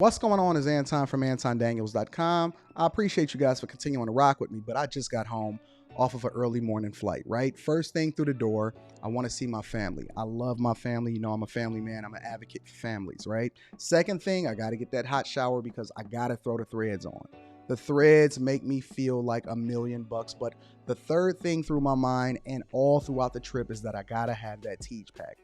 What's going on is Anton from AntonDaniels.com. I appreciate you guys for continuing to rock with me, but I just got home off of an early morning flight, right? First thing through the door, I want to see my family. I love my family. You know, I'm a family man. I'm an advocate for families, right? Second thing, I got to get that hot shower because I got to throw the threads on. The threads make me feel like $1,000,000, but the third thing through my mind and all throughout the trip is that I gotta have that Teej pack.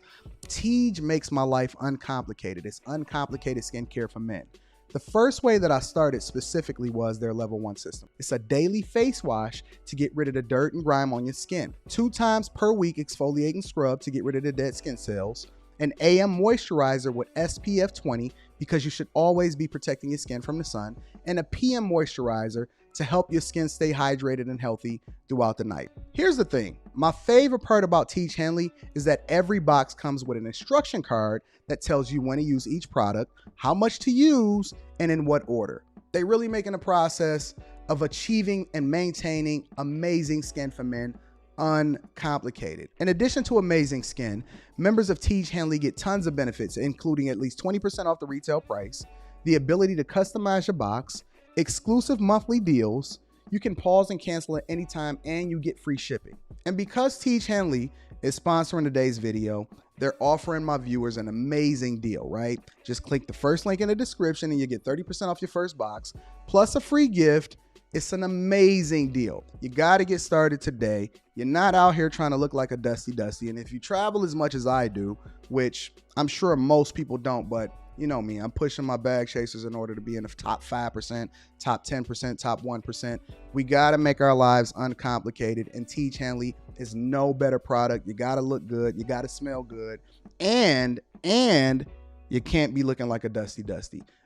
Teej makes my life uncomplicated. It's uncomplicated skincare for men. The first way that I started specifically was their level 1 system. It's a daily face wash to get rid of the dirt and grime on your skin. 2 times per week exfoliating scrub to get rid of the dead skin cells. An AM moisturizer with SPF 20 because you should always be protecting your skin from the sun. And a PM moisturizer to help your skin stay hydrated and healthy throughout the night. Here's the thing. My favorite part about Teej Hanley is that every box comes with an instruction card that tells you when to use each product, how much to use, and in what order. They really making the process of achieving and maintaining amazing skin for men uncomplicated. In addition to amazing skin, members of Teej Hanley get tons of benefits, including at least 20% off the retail price, the ability to customize your box, exclusive monthly deals, you can pause and cancel at any time, and you get free shipping. And because Teej Hanley is sponsoring today's video, they're offering my viewers an amazing deal, right? Just click the first link in the description and you get 30% off your first box, plus a free gift. It's an amazing deal. You got to get started today. You're not out here trying to look like a dusty. And if you travel as much as I do, which I'm sure most people don't, but you know me, I'm pushing my bag chasers in order to be in the top 5%, top 10%, top 1%. We got to make our lives uncomplicated, and Teej Hanley is no better product. You got to look good. You got to smell good. And you can't be looking like a dusty.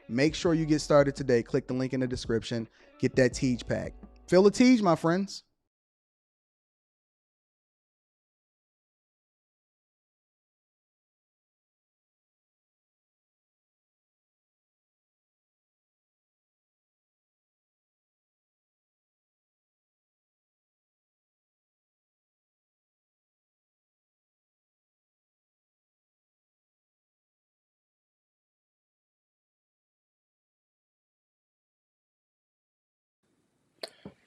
Make sure you get started today. Click the link in the description. Get that Teej pack. Feel the Teej, my friends.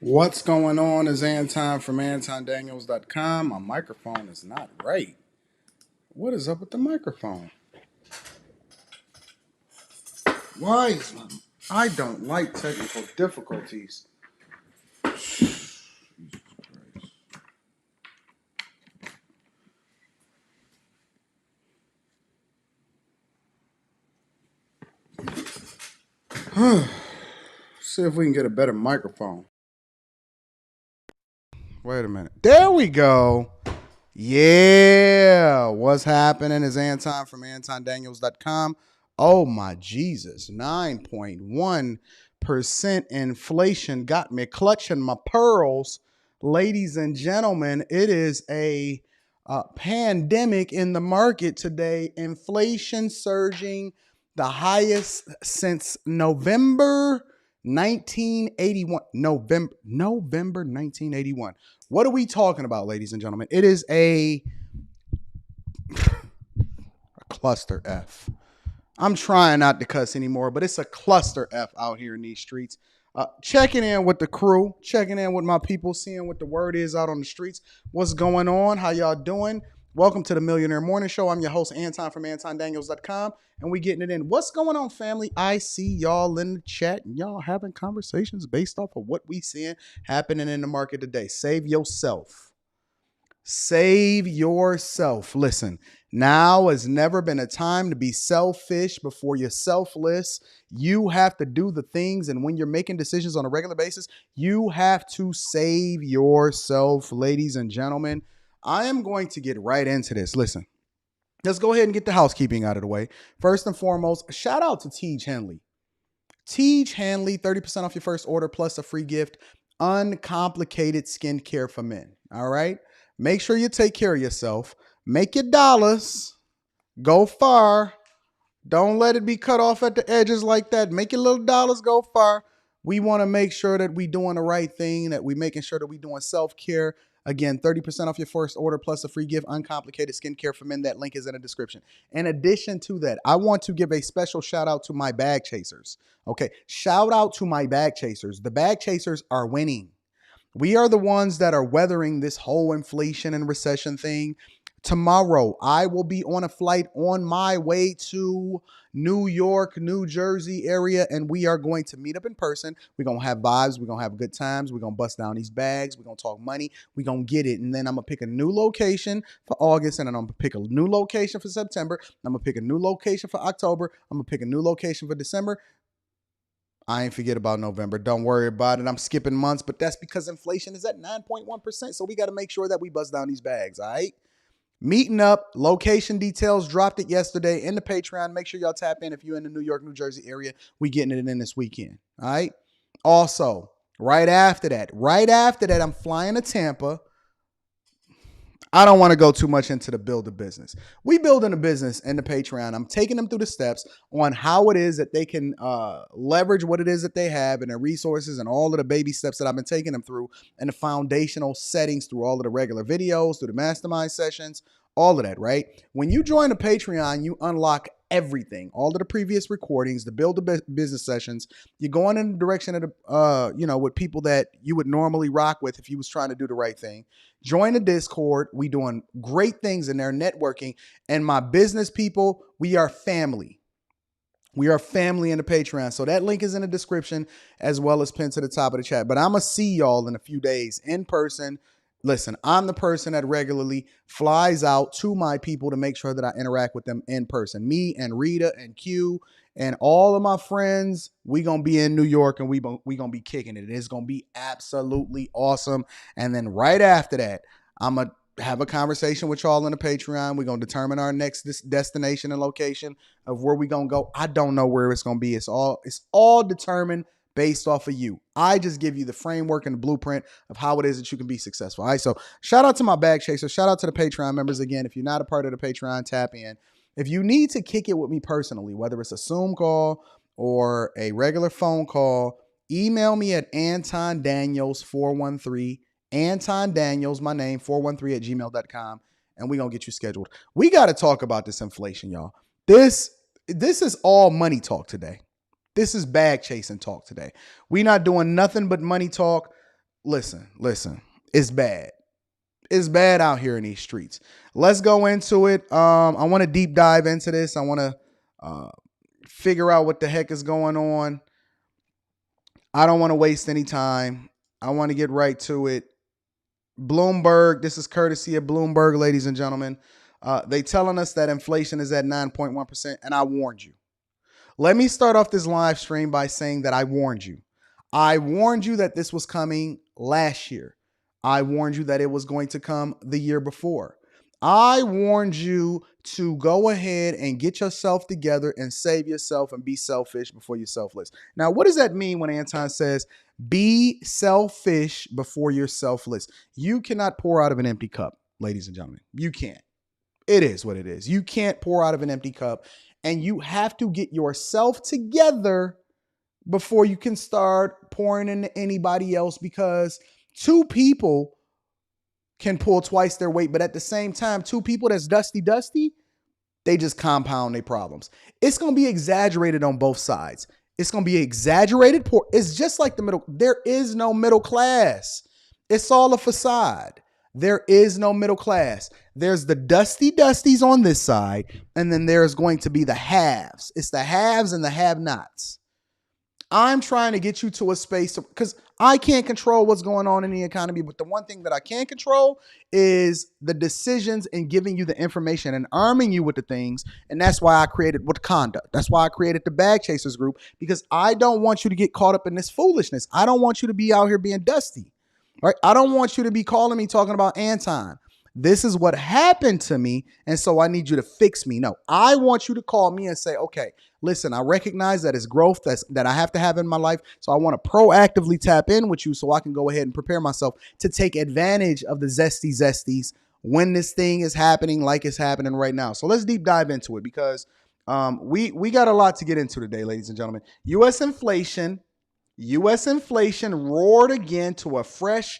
What's going on is Anton from AntonDaniels.com. My microphone is not right. What is up with the microphone? Why is I don't like technical difficulties. See if we can get a better microphone. Wait a minute. There we go. Yeah. What's happening is Anton from AntonDaniels.com. Oh my Jesus. 9.1% inflation got me clutching my pearls. Ladies and gentlemen, it is a pandemic in the market today. Inflation surging, the highest since November 1981. November 1981. What are we talking about, ladies and gentlemen? It is a cluster F. I'm trying not to cuss anymore, but it's a cluster F out here in these streets. Checking in with the crew, checking in with my people, seeing what the word is out on the streets. What's going on? How y'all doing? Welcome to the Millionaire Morning Show. I'm your host, Anton from AntonDaniels.com, and we getting it in. What's going on, family? I see y'all in the chat, and y'all having conversations based off of what we seeing happening in the market today. Save yourself. Save yourself. Listen, now has never been a time to be selfish before you're selfless. You have to do the things, and when you're making decisions on a regular basis, you have to save yourself, ladies and gentlemen. I am going to get right into this. Listen, let's go ahead and get the housekeeping out of the way. First and foremost, shout out to Teej Hanley. Teej Hanley, 30% off your first order plus a free gift. Uncomplicated skincare for men. All right? Make sure you take care of yourself. Make your dollars go far. Don't let it be cut off at the edges like that. Make your little dollars go far. We want to make sure that we doing the right thing, that we making sure that we doing self-care. Again, 30% off your first order plus a free gift, uncomplicated skincare for men. That link is in the description. In addition to that, I want to give a special shout out to my bag chasers. Okay, shout out to my bag chasers. The bag chasers are winning. We are the ones that are weathering this whole inflation and recession thing. Tomorrow, I will be on a flight on my way to New York, New Jersey area, and we are going to meet up in person. We're going to have vibes. We're going to have good times. We're going to bust down these bags. We're going to talk money. We're going to get it. And then I'm going to pick a new location for August, and then I'm going to pick a new location for September. I'm going to pick a new location for October. I'm going to pick a new location for December. I ain't forget about November. Don't worry about it. I'm skipping months, but that's because inflation is at 9.1%. So we got to make sure that we bust down these bags, all right? Meeting up, location details, dropped it yesterday in the Patreon. Make sure y'all tap in if you're in the New York, New Jersey area. We getting it in this weekend, all right? Also, right after that, I'm flying to Tampa. I don't want to go too much into the build a business. We building a business in the Patreon. I'm taking them through the steps on how it is that they can leverage what it is that they have and their resources and all of the baby steps that I've been taking them through and the foundational settings through all of the regular videos, through the mastermind sessions, all of that, right? When you join the Patreon, you unlock everything, all of the previous recordings, the build a business sessions. You're going in the direction of the, with people that you would normally rock with if you was trying to do the right thing. Join the Discord. We doing great things in there, networking. And my business people, we are family. We are family in the Patreon. So that link is in the description as well as pinned to the top of the chat. But I'm going to see y'all in a few days in person. Listen, I'm the person that regularly flies out to my people to make sure that I interact with them in person. Me and Rita and Q and all of my friends, we going to be in New York and we going to be kicking it. It's going to be absolutely awesome. And then right after that, I'm going to have a conversation with y'all on the Patreon. We're going to determine our next destination and location of where we're going to go. I don't know where it's going to be. It's all determined based off of you. I just give you the framework and the blueprint of how it is that you can be successful. All right. So shout out to my bag chaser. Shout out to the Patreon members. Again, if you're not a part of the Patreon, tap in. If you need to kick it with me personally, whether it's a Zoom call or a regular phone call, email me at Anton Daniels 413. Anton Daniels, my name, 413@gmail.com. And we're going to get you scheduled. We got to talk about this inflation, y'all. This is all money talk today. This is bag chasing talk today. We not doing nothing but money talk. Listen. It's bad. It's bad out here in these streets. Let's go into it. I want to deep dive into this. I want to figure out what the heck is going on. I don't want to waste any time. I want to get right to it. Bloomberg, this is courtesy of Bloomberg, ladies and gentlemen. They telling us that inflation is at 9.1%, and I warned you. Let me start off this live stream by saying that I warned you. I warned you that this was coming last year. I warned you that it was going to come the year before. I warned you to go ahead and get yourself together and save yourself and be selfish before you're selfless. Now, what does that mean when Anton says be selfish before you're selfless? You cannot pour out of an empty cup, ladies and gentlemen. You can't. It is what it is. You can't pour out of an empty cup, and you have to get yourself together before you can start pouring into anybody else, because two people can pull twice their weight, but at the same time, two people that's dusty, they just compound their problems. It's going to be exaggerated on both sides. It's going to be exaggerated poor. It's just like the middle. There is no middle class. It's all a facade. There is no middle class. There's the dusties on this side, and then there's going to be the haves. It's the haves and the have-nots. I'm trying to get you to a space because I can't control what's going on in the economy. But the one thing that I can control is the decisions and giving you the information and arming you with the things. And that's why I created Wakanda. That's why I created the Bag Chasers group, because I don't want you to get caught up in this foolishness. I don't want you to be out here being dusty. Right? I don't want you to be calling me talking about Anton. This is what happened to me, and so I need you to fix me. No, I want you to call me and say, okay, listen, I recognize that it's growth that I have to have in my life, so I want to proactively tap in with you so I can go ahead and prepare myself to take advantage of the zesties when this thing is happening like it's happening right now. So let's deep dive into it, because we got a lot to get into today, ladies and gentlemen. U.S. inflation roared again to a fresh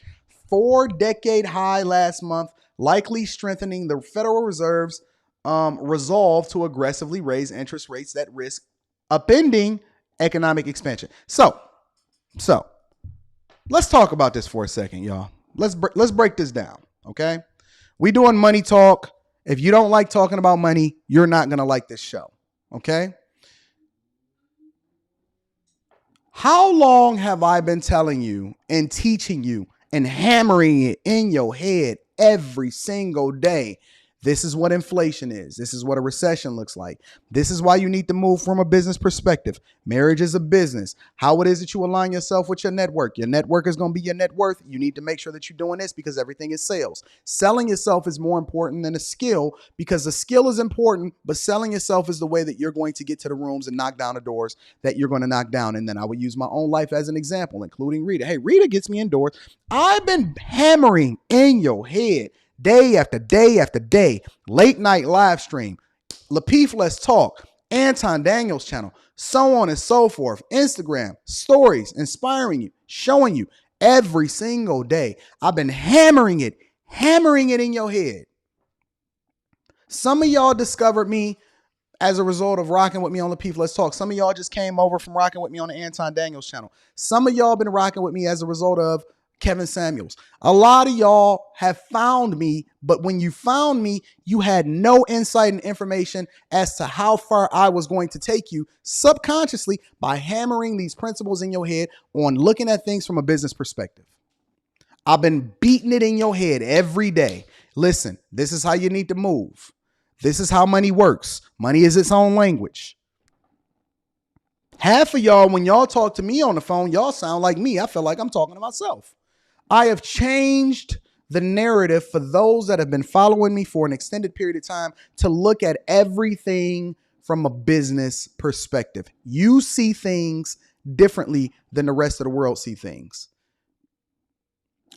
4-decade high last month, likely strengthening the Federal Reserve's resolve to aggressively raise interest rates that risk upending economic expansion. So let's talk about this for a second, y'all. Let's break this down, okay? We doing money talk. If you don't like talking about money, you're not going to like this show, okay? How long have I been telling you and teaching you and hammering it in your head every single day? This is what inflation is. This is what a recession looks like. This is why you need to move from a business perspective. Marriage is a business. How it is that you align yourself with your network. Your network is going to be your net worth. You need to make sure that you're doing this because everything is sales. Selling yourself is more important than a skill because the skill is important, but selling yourself is the way that you're going to get to the rooms and knock down the doors that you're going to knock down. And then I would use my own life as an example, including Rita. Hey, Rita gets me indoors. I've been hammering in your head day after day after day, late night live stream, Lapeef Let's Talk, Anton Daniels channel, so on and so forth, Instagram, stories, inspiring you, showing you every single day. I've been hammering it in your head. Some of y'all discovered me as a result of rocking with me on Lapeef Let's Talk. Some of y'all just came over from rocking with me on the Anton Daniels channel. Some of y'all been rocking with me as a result of Kevin Samuels. A lot of y'all have found me, but when you found me, you had no insight and information as to how far I was going to take you subconsciously by hammering these principles in your head on looking at things from a business perspective. I've been beating it in your head every day. Listen, this is how you need to move. This is how money works. Money is its own language. Half of y'all, when y'all talk to me on the phone, y'all sound like me. I feel like I'm talking to myself. I have changed the narrative for those that have been following me for an extended period of time to look at everything from a business perspective. You see things differently than the rest of the world see things.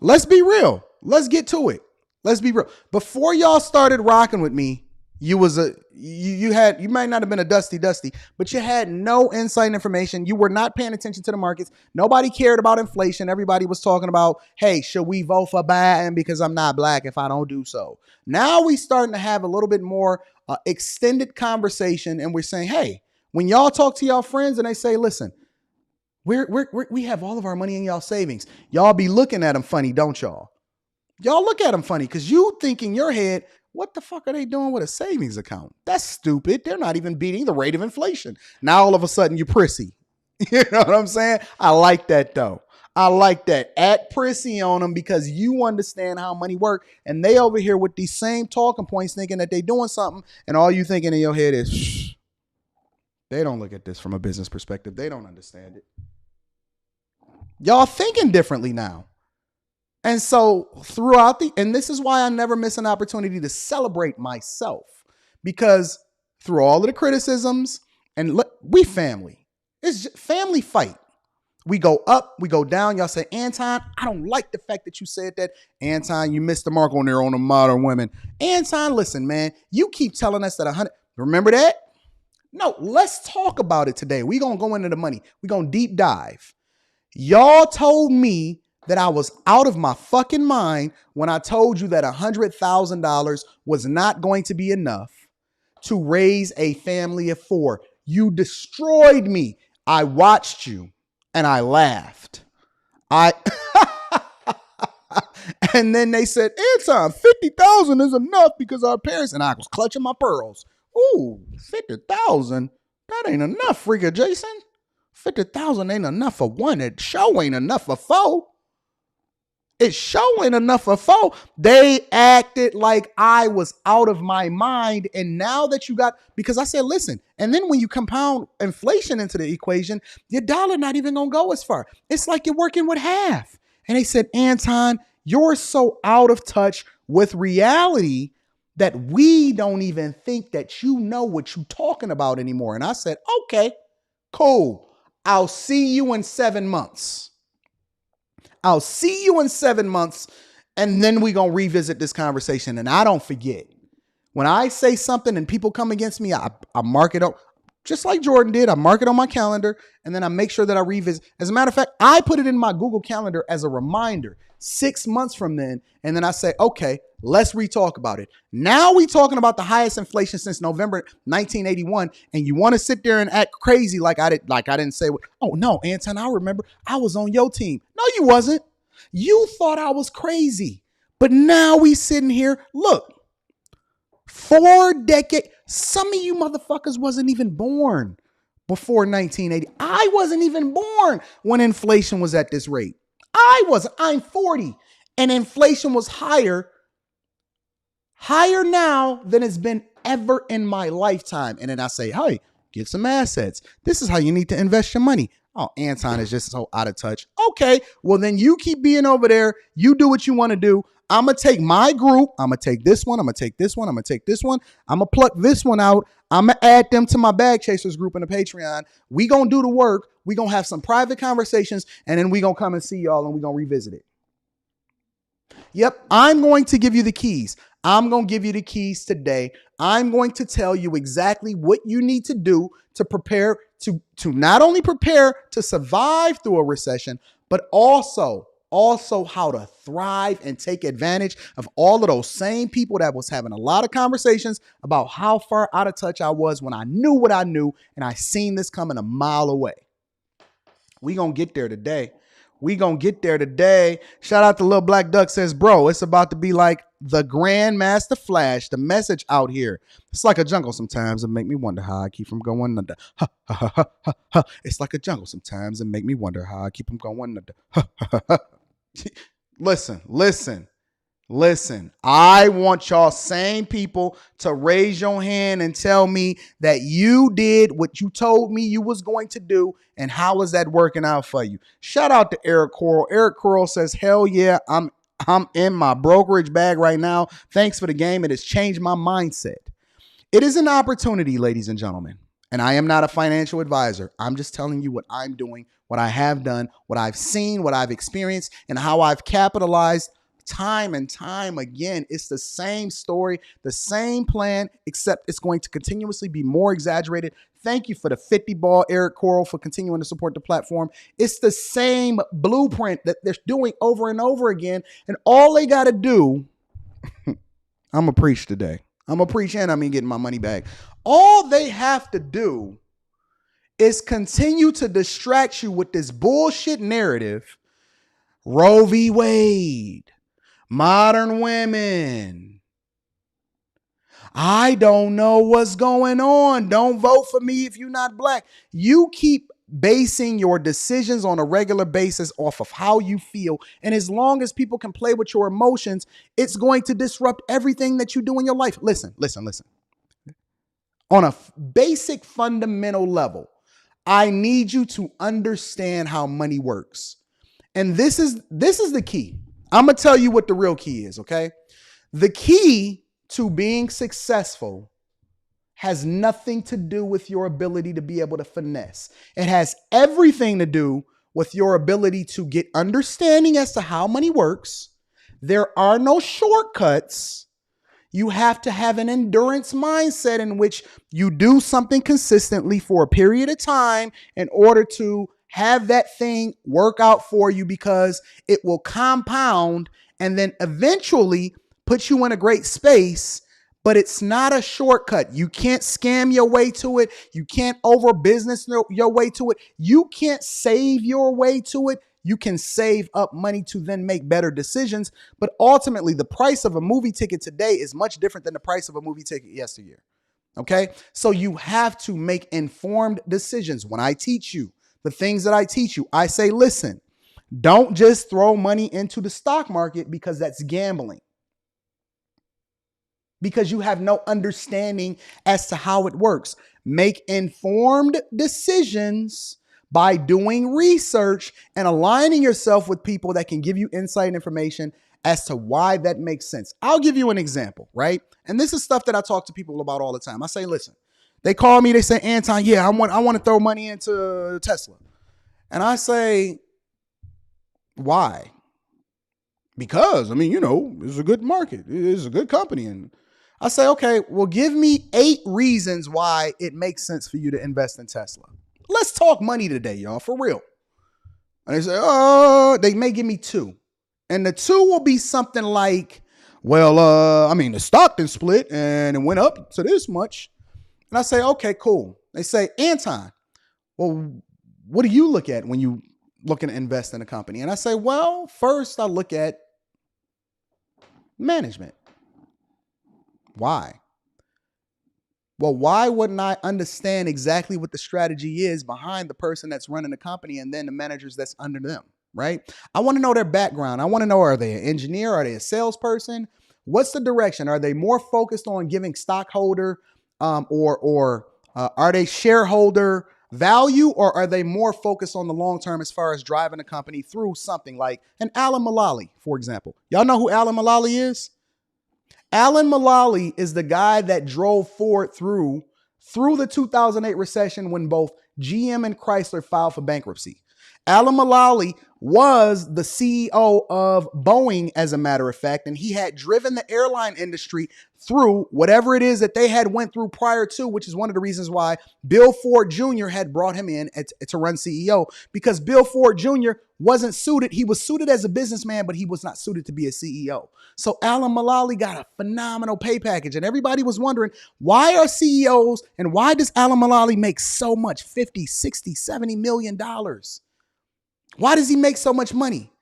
Let's be real. Let's get to it. Let's be real. Before y'all started rocking with me, you might not have been a dusty, but you had no insight and information. You were not paying attention to the markets. Nobody cared about inflation. Everybody was talking about, hey, should we vote for Biden because I'm not black if I don't do so? Now we starting to have a little bit more extended conversation, and we're saying, hey, when y'all talk to y'all friends and they say, listen, we have all of our money in y'all savings. Y'all be looking at them funny, don't y'all? Y'all look at them funny because you think in your head, what the fuck are they doing with a savings account? That's stupid. They're not even beating the rate of inflation. Now all of a sudden you're prissy. You know what I'm saying? I like that though. I like that. Act prissy on them because you understand how money works. And they over here with these same talking points thinking that they doing something. And all you thinking in your head is, shh. They don't look at this from a business perspective. They don't understand it. Y'all thinking differently now. And so and this is why I never miss an opportunity to celebrate myself, because through all of the criticisms, and we family, it's just family fight. We go up, we go down. Y'all say, Anton, I don't like the fact that you said that. Anton, you missed the mark on there on the modern women. Anton, listen, man, you keep telling us that 100, remember that? No, let's talk about it today. We're going to go into the money. We're going to deep dive. Y'all told me that I was out of my fucking mind when I told you that $100,000 was not going to be enough to raise a family of 4. You destroyed me. I watched you and I laughed. And then they said, Anton, 50,000 is enough because our parents, and I was clutching my pearls. Ooh, 50,000. That ain't enough, Freaker Jason. 50,000 ain't enough for one. It sure ain't enough for 4. It sure ain't enough for 4. They acted like I was out of my mind. And now that you because I said, listen, and then when you compound inflation into the equation, your dollar not even going to go as far. It's like you're working with half. And they said, Anton, you're so out of touch with reality that we don't even think that you know what you're talking about anymore. And I said, okay, cool. I'll see you in 7 months. I'll see you in 7 months, and then we're going to revisit this conversation. And I don't forget. When I say something and people come against me, I mark it up. just like Jordan did. I mark it on my calendar and then I make sure that I revisit. As a matter of fact, I put it in my Google Calendar as a reminder 6 months from then. And then I say, okay, let's re-talk about it. Now we talking about the highest inflation since November 1981. And you want to sit there and act crazy like I didn't say, oh no, Anton, I remember I was on your team. No, you wasn't. You thought I was crazy. But now we sitting here, look, 4 decades. Some of you motherfuckers wasn't even born before 1980. I wasn't even born when inflation was at this rate. I'm 40 and inflation was higher now than it's been ever in my lifetime. And then I say, hey, get some assets. This is how you need to invest your money. Oh, Anton is just so out of touch. Okay, well then you keep being over there. You do what you want to do. I'm going to take my group. I'm going to take this one. I'm going to take this one. I'm going to take this one. I'm going to pluck this one out. I'm going to add them to my Bag Chasers group in the Patreon. We going to do the work. We going to have some private conversations, and then we going to come and see y'all, and we going to revisit it. Yep, I'm going to give you the keys. I'm going to give you the keys today. I'm going to tell you exactly what you need to do to prepare to not only prepare to survive through a recession, but also how to thrive and take advantage of all of those same people that was having a lot of conversations about how far out of touch I was when I knew what I knew and I seen this coming a mile away. We gonna get there today. Shout out to Lil Black Duck says, bro, it's about to be like the Grandmaster Flash, the message out here. It's like a jungle sometimes and make me wonder how I keep from going under. Ha, ha, ha, ha, ha, ha. It's like a jungle sometimes and make me wonder how I keep from going under. Ha, ha, ha, ha. Listen. I want y'all same people to raise your hand and tell me that you did what you told me you was going to do, and how is that working out for you? Shout out to Eric Coral. Eric Coral says, hell yeah, I'm in my brokerage bag right now. Thanks for the game. It has changed my mindset. It is an opportunity, ladies and gentlemen. And I am not a financial advisor. I'm just telling you what I'm doing, what I have done, what I've seen, what I've experienced, and how I've capitalized time and time again. It's the same story, the same plan, except it's going to continuously be more exaggerated. Thank you for the 50 ball, Eric Coral, for continuing to support the platform. It's the same blueprint that they're doing over and over again. And all they got to do, I'm going to preach today. I'm going to preach and I'm going to get my money back. All they have to do is continue to distract you with this bullshit narrative. Roe v. Wade, modern women. I don't know what's going on. Don't vote for me if you're not black. You keep basing your decisions on a regular basis off of how you feel. And as long as people can play with your emotions, it's going to disrupt everything that you do in your life. Listen. On a basic fundamental level, I need you to understand how money works. And this is the key. I'm going to tell you what the real key is, okay? The key to being successful has nothing to do with your ability to be able to finesse. It has everything to do with your ability to get understanding as to how money works. There are no shortcuts. You have to have an endurance mindset in which you do something consistently for a period of time in order to have that thing work out for you, because it will compound and then eventually put you in a great space. But it's not a shortcut. You can't scam your way to it. You can't over business your way to it. You can't save your way to it. You can save up money to then make better decisions. But ultimately, the price of a movie ticket today is much different than the price of a movie ticket yesteryear. Okay? So you have to make informed decisions. When I teach you the things that I teach you, I say, listen, don't just throw money into the stock market because that's gambling. Because you have no understanding as to how it works. Make informed decisions by doing research and aligning yourself with people that can give you insight and information as to why that makes sense. I'll give you an example, right? And this is stuff that I talk to people about all the time. I say, listen, they call me, they say, Anton, yeah, I want to throw money into Tesla. And I say, why? Because, I mean, it's a good market. It's a good company. And I say, okay, well, give me 8 reasons why it makes sense for you to invest in Tesla. Let's talk money today, y'all, for real. And they say, oh, they may give me 2. And the 2 will be something like, well, I mean, the stock then split and it went up to this much. And I say, okay, cool. They say, Anton, well, what do you look at when you looking to invest in a company? And I say, well, first I look at management. Why? Well, why wouldn't I understand exactly what the strategy is behind the person that's running the company and then the managers that's under them, right? I want to know their background. I want to know, are they an engineer? Are they a salesperson? What's the direction? Are they more focused on giving stockholder or are they shareholder value, or are they more focused on the long term as far as driving a company through something like an Alan Mulally, for example? Y'all know who Alan Mulally is? Alan Mulally is the guy that drove Ford through the 2008 recession when both GM and Chrysler filed for bankruptcy. Alan Mulally was the CEO of Boeing, as a matter of fact, and he had driven the airline industry through whatever it is that they had went through prior to, which is one of the reasons why Bill Ford Jr. had brought him in to run CEO, because Bill Ford Jr. wasn't suited. He was suited as a businessman, but he was not suited to be a CEO. So Alan Mulally got a phenomenal pay package, and everybody was wondering, why are CEOs and why does Alan Mulally make so much, 50, 60, 70 million dollars? Why does he make so much money?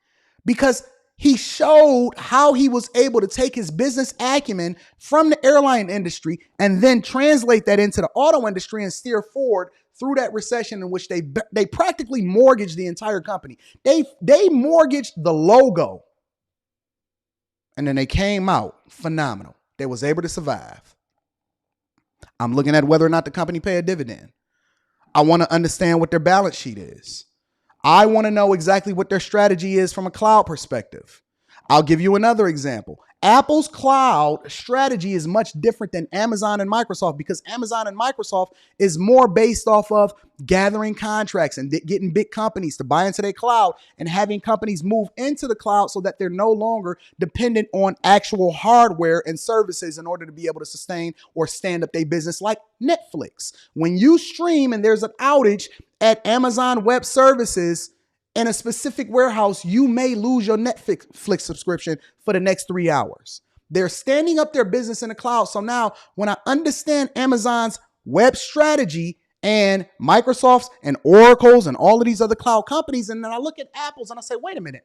Because he showed how he was able to take his business acumen from the airline industry and then translate that into the auto industry and steer Ford through that recession in which they practically mortgaged the entire company. They mortgaged the logo, and then they came out phenomenal. They was able to survive. I'm looking at whether or not the company pay a dividend. I want to understand what their balance sheet is. I want to know exactly what their strategy is from a cloud perspective. I'll give you another example. Apple's cloud strategy is much different than Amazon and Microsoft, because Amazon and Microsoft is more based off of gathering contracts and getting big companies to buy into their cloud and having companies move into the cloud so that they're no longer dependent on actual hardware and services in order to be able to sustain or stand up their business, like Netflix. When you stream and there's an outage at Amazon Web Services in a specific warehouse, you may lose your Netflix subscription for the next 3 hours. They're standing up their business in the cloud. So now when I understand Amazon's web strategy and Microsoft's and Oracle's and all of these other cloud companies, and then I look at Apple's and I say, wait a minute,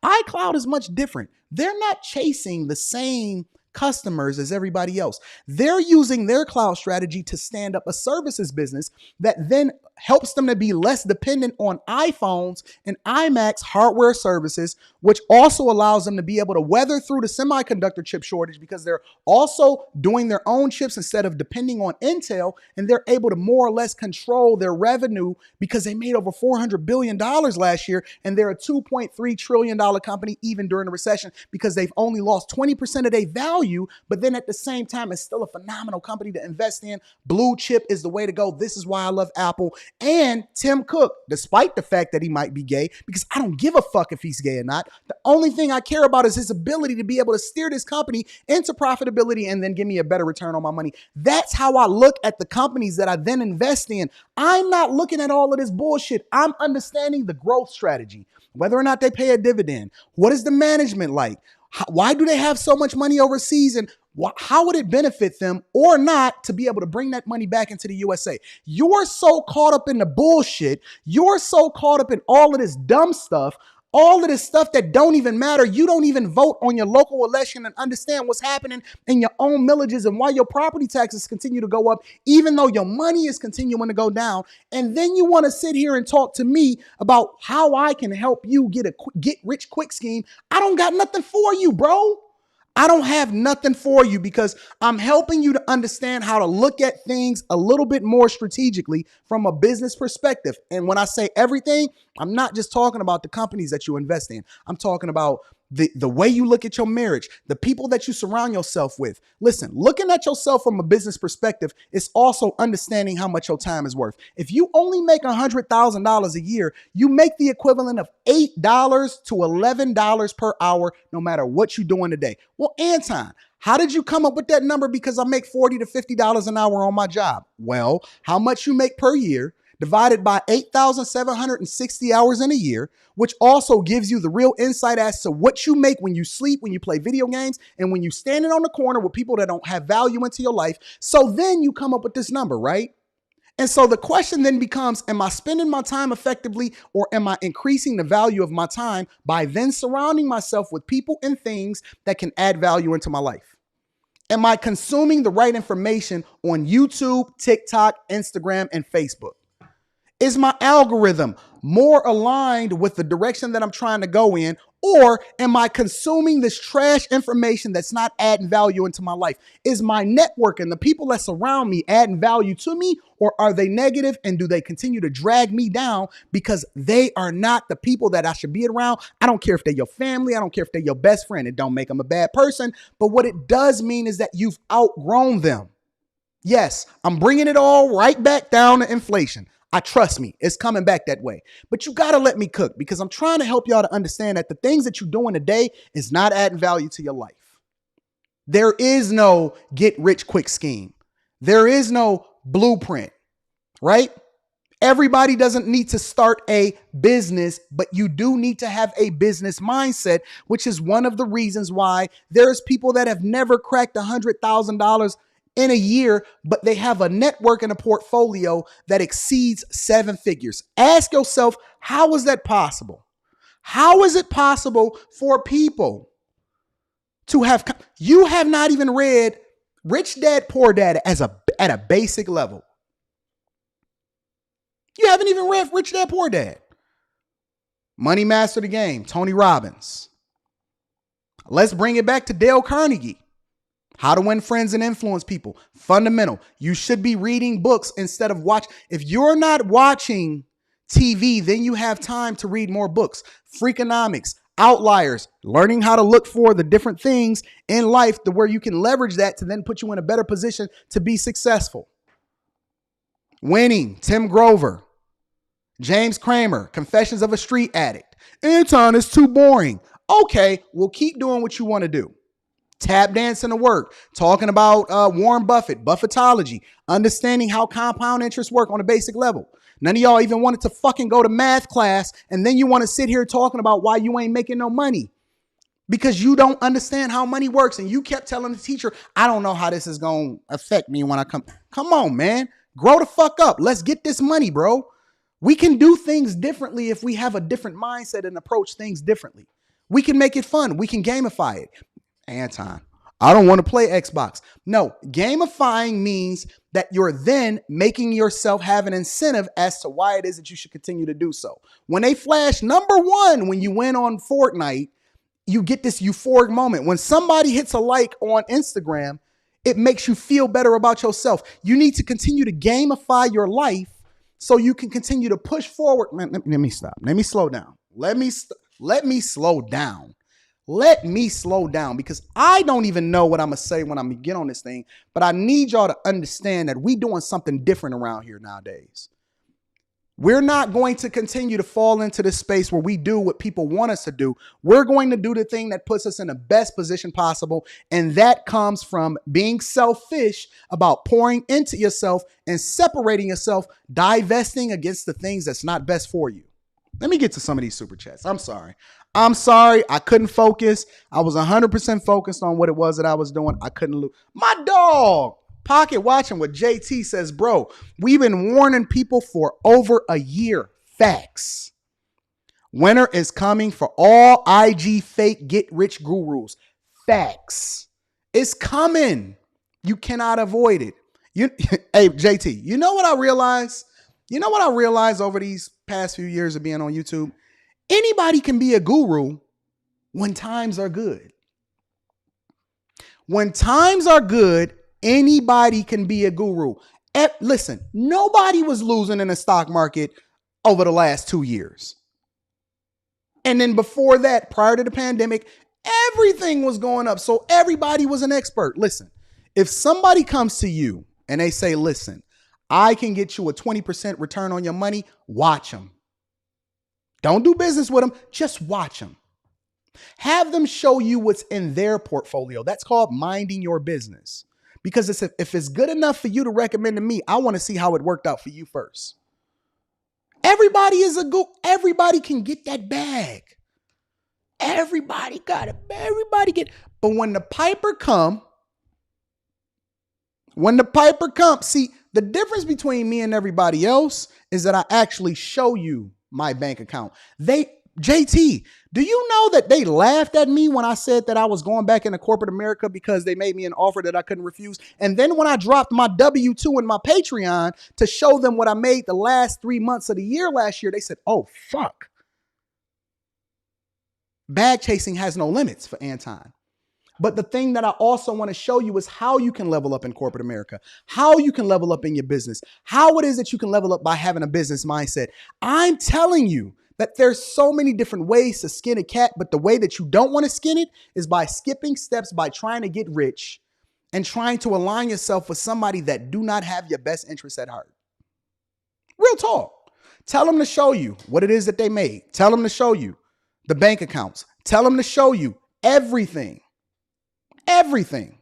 iCloud is much different. They're not chasing the same customers as everybody else. They're using their cloud strategy to stand up a services business that then helps them to be less dependent on iPhones and iMacs hardware services, which also allows them to be able to weather through the semiconductor chip shortage because they're also doing their own chips instead of depending on Intel, and they're able to more or less control their revenue because they made over $400 billion last year, and they're a $2.3 trillion company even during the recession because they've only lost 20% of their value, but then at the same time, it's still a phenomenal company to invest in. Blue chip is the way to go. This is why I love Apple. And Tim Cook, despite the fact that he might be gay, because I don't give a fuck if he's gay or not. The only thing I care about is his ability to be able to steer this company into profitability and then give me a better return on my money. That's how I look at the companies that I then invest in. I'm not looking at all of this bullshit. I'm understanding the growth strategy, whether or not they pay a dividend. What is the management like? Why do they have so much money overseas, and how would it benefit them or not to be able to bring that money back into the USA? You're so caught up in the bullshit. You're so caught up in all of this dumb stuff, all of this stuff that don't even matter. You don't even vote on your local election and understand what's happening in your own villages and why your property taxes continue to go up, even though your money is continuing to go down. And then you want to sit here and talk to me about how I can help you get a get rich quick scheme. I don't got nothing for you, bro. I don't have nothing for you because I'm helping you to understand how to look at things a little bit more strategically from a business perspective. And when I say everything, I'm not just talking about the companies that you invest in. I'm talking about the way you look at your marriage, the people that you surround yourself with. Listen, looking at yourself from a business perspective is also understanding how much your time is worth. If you only make $100,000 a year, you make the equivalent of $8 to $11 per hour, no matter what you're doing today. Well, Anton, How did you come up with that number? Because I make $40 to $50 an hour on my job. Well, how much you make per year divided by 8,760 hours in a year, which also gives you the real insight as to what you make when you sleep, when you play video games, and when you're standing on the corner with people that don't have value into your life. So then you come up with this number, right? And so the question then becomes, am I spending my time effectively, or am I increasing the value of my time by then surrounding myself with people and things that can add value into my life? Am I consuming the right information on YouTube, TikTok, Instagram, and Facebook? Is my algorithm more aligned with the direction that I'm trying to go in? Or am I consuming this trash information that's not adding value into my life? Is my network and the people that surround me adding value to me, or are they negative, and do they continue to drag me down because they are not the people that I should be around? I don't care if they're your family. I don't care if they're your best friend. It don't make them a bad person. But what it does mean is that you've outgrown them. Yes, I'm bringing it all right back down to inflation. Trust me, it's coming back that way. But you got to let me cook, because I'm trying to help y'all to understand that the things that you're doing today is not adding value to your life. There is no get rich quick scheme. There is no blueprint, right? Everybody doesn't need to start a business, but you do need to have a business mindset, which is one of the reasons why there's people that have never cracked $100,000 in a year, but they have a network and a portfolio that exceeds 7 figures. Ask yourself, how is that possible? How is it possible for people to have, you have not even read Rich Dad, Poor Dad at a basic level. You haven't even read Rich Dad, Poor Dad. Money Master the Game, Tony Robbins. Let's bring it back to Dale Carnegie. How to Win Friends and Influence People. Fundamental. You should be reading books instead of watch. If you're not watching TV, then you have time to read more books. Freakonomics, Outliers, learning how to look for the different things in life to where you can leverage that to then put you in a better position to be successful. Winning, Tim Grover. James Kramer, Confessions of a Street Addict. Anton, it's too boring. Okay, well, keep doing what you want to do. Tap dancing to work, talking about Warren Buffett, Buffettology, understanding how compound interest work on a basic level. None of y'all even wanted to fucking go to math class, and then you want to sit here talking about why you ain't making no money because you don't understand how money works. And you kept telling the teacher, I don't know how this is going to affect me when I come. Come on, man. Grow the fuck up. Let's get this money, bro. We can do things differently if we have a different mindset and approach things differently. We can make it fun. We can gamify it. Anton, I don't want to play Xbox. No, gamifying means that you're then making yourself have an incentive as to why it is that you should continue to do so. When they flash number 1, when you win on Fortnite, you get this euphoric moment. When somebody hits a like on Instagram, it makes you feel better about yourself. You need to continue to gamify your life so you can continue to push forward. Man, let me stop. Let me slow down. Let me slow down. Let me slow down, because I don't even know what I'm going to say when I'm going to get on this thing. But I need y'all to understand that we doing something different around here nowadays. We're not going to continue to fall into this space where we do what people want us to do. We're going to do the thing that puts us in the best position possible. And that comes from being selfish about pouring into yourself and separating yourself, divesting against the things that's not best for you. Let me get to some of these super chats. I'm sorry. I couldn't focus. I was 100% focused on what it was that I was doing. I couldn't lose. My dog, Pocket Watching with JT says, bro, we've been warning people for over a year. Facts. Winter is coming for all IG fake get rich gurus. Facts. It's coming. You cannot avoid it. Hey, JT, you know what I realized? You know what I realized over these past few years of being on YouTube? Anybody can be a guru when times are good. When times are good, anybody can be a guru. Listen, nobody was losing in the stock market over the last 2 years. And then before that, prior to the pandemic, everything was going up. So everybody was an expert. Listen, if somebody comes to you and they say, listen, I can get you a 20% return on your money, watch them. Don't do business with them. Just watch them. Have them show you what's in their portfolio. That's called minding your business. Because if it's good enough for you to recommend to me, I want to see how it worked out for you first. Everybody can get that bag. Everybody got it. Everybody get. But when the piper come, see, the difference between me and everybody else is that I actually show you my bank account. JT, do you know that they laughed at me when I said that I was going back into corporate America because they made me an offer that I couldn't refuse? And then when I dropped my W-2 and my Patreon to show them what I made the last 3 months of the year last year, they said, oh, fuck. Bag chasing has no limits for Anton. But the thing that I also want to show you is how you can level up in corporate America, how you can level up in your business, how it is that you can level up by having a business mindset. I'm telling you that there's so many different ways to skin a cat, but the way that you don't want to skin it is by skipping steps, by trying to get rich and trying to align yourself with somebody that do not have your best interests at heart. Real talk. Tell them to show you what it is that they made. Tell them to show you the bank accounts. Tell them to show you everything. Everything.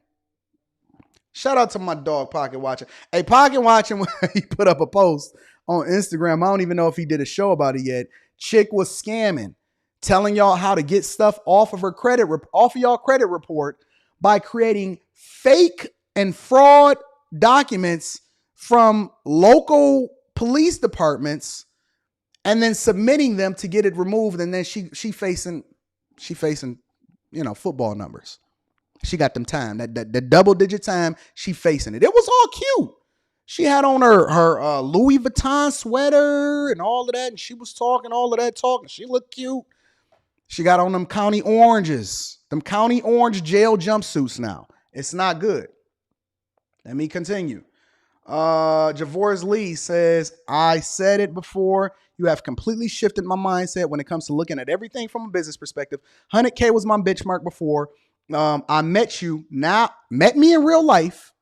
Shout out to my dog, Pocket Watching. Hey, Pocket Watching, he put up a post on Instagram. I don't even know if he did a show about it yet. Chick was scamming, telling y'all how to get stuff off of y'all credit report by creating fake and fraud documents from local police departments and then submitting them to get it removed. And then she facing, football numbers. She got them time, that double digit time, she facing it. It was all cute. She had on her Louis Vuitton sweater and all of that, and she was talking all of that talk, and she looked cute. She got on them county oranges, them county orange jail jumpsuits now. It's not good. Let me continue. Javors Lee says, I said it before. You have completely shifted my mindset when it comes to looking at everything from a business perspective. 100K was my benchmark before. I met me in real life,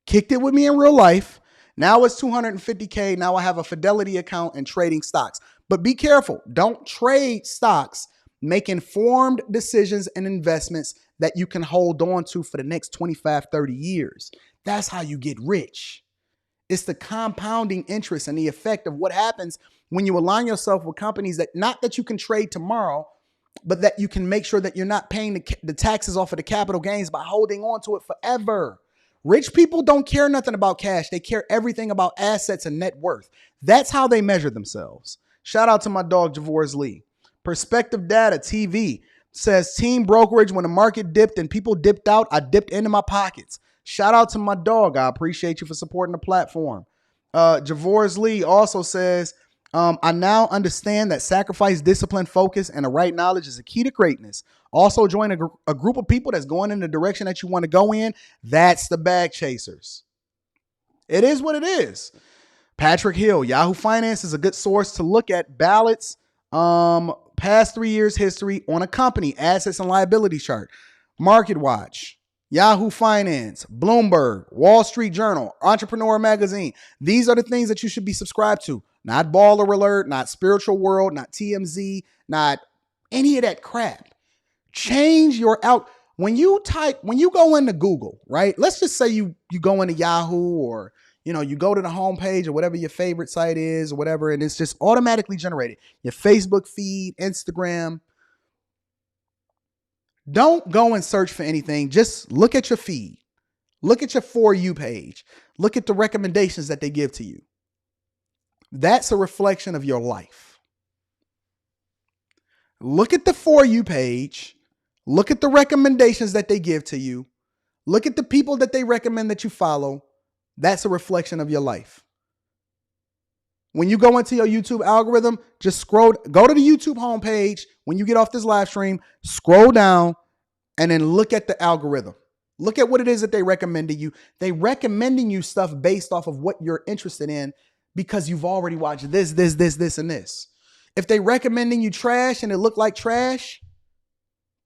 kicked it with me in real life. Now it's 250K. Now I have a Fidelity account and trading stocks. But be careful. Don't trade stocks. Make informed decisions and investments that you can hold on to for the next 25, 30 years. That's how you get rich. It's the compounding interest and the effect of what happens when you align yourself with companies that not that you can trade tomorrow, but that you can make sure that you're not paying the taxes off of the capital gains by holding on to it forever. Rich people don't care nothing about cash. They care everything about assets and net worth. That's how they measure themselves. Shout out to my dog, Javors Lee. Perspective Data TV says team brokerage, when the market dipped and people dipped out, I dipped into my pockets. Shout out to my dog. I appreciate you for supporting the platform. Javors Lee also says, I now understand that sacrifice, discipline, focus, and the right knowledge is a key to greatness. Also join a group of people that's going in the direction that you want to go in. That's the bag chasers. It is what it is. Patrick Hill, Yahoo Finance is a good source to look at ballots, past 3 years history on a company, assets and liability chart. Market Watch, Yahoo Finance, Bloomberg, Wall Street Journal, Entrepreneur Magazine. These are the things that you should be subscribed to. Not Baller Alert, not Spiritual World, not TMZ, not any of that crap. Change your out. When you go into Google, right? Let's just say you go into Yahoo or, you go to the homepage or whatever your favorite site is or whatever, and it's just automatically generated. Your Facebook feed, Instagram. Don't go and search for anything. Just look at your feed. Look at your For You page. Look at the recommendations that they give to you. That's a reflection of your life. Look at the For You page. Look at the recommendations that they give to you. Look at the people that they recommend that you follow. That's a reflection of your life. When you go into your YouTube algorithm, just go to the YouTube homepage. When you get off this live stream, scroll down and then look at the algorithm. Look at what it is that they recommend to you. They recommending you stuff based off of what you're interested in because you've already watched this, and this. If they recommending you trash and it look like trash,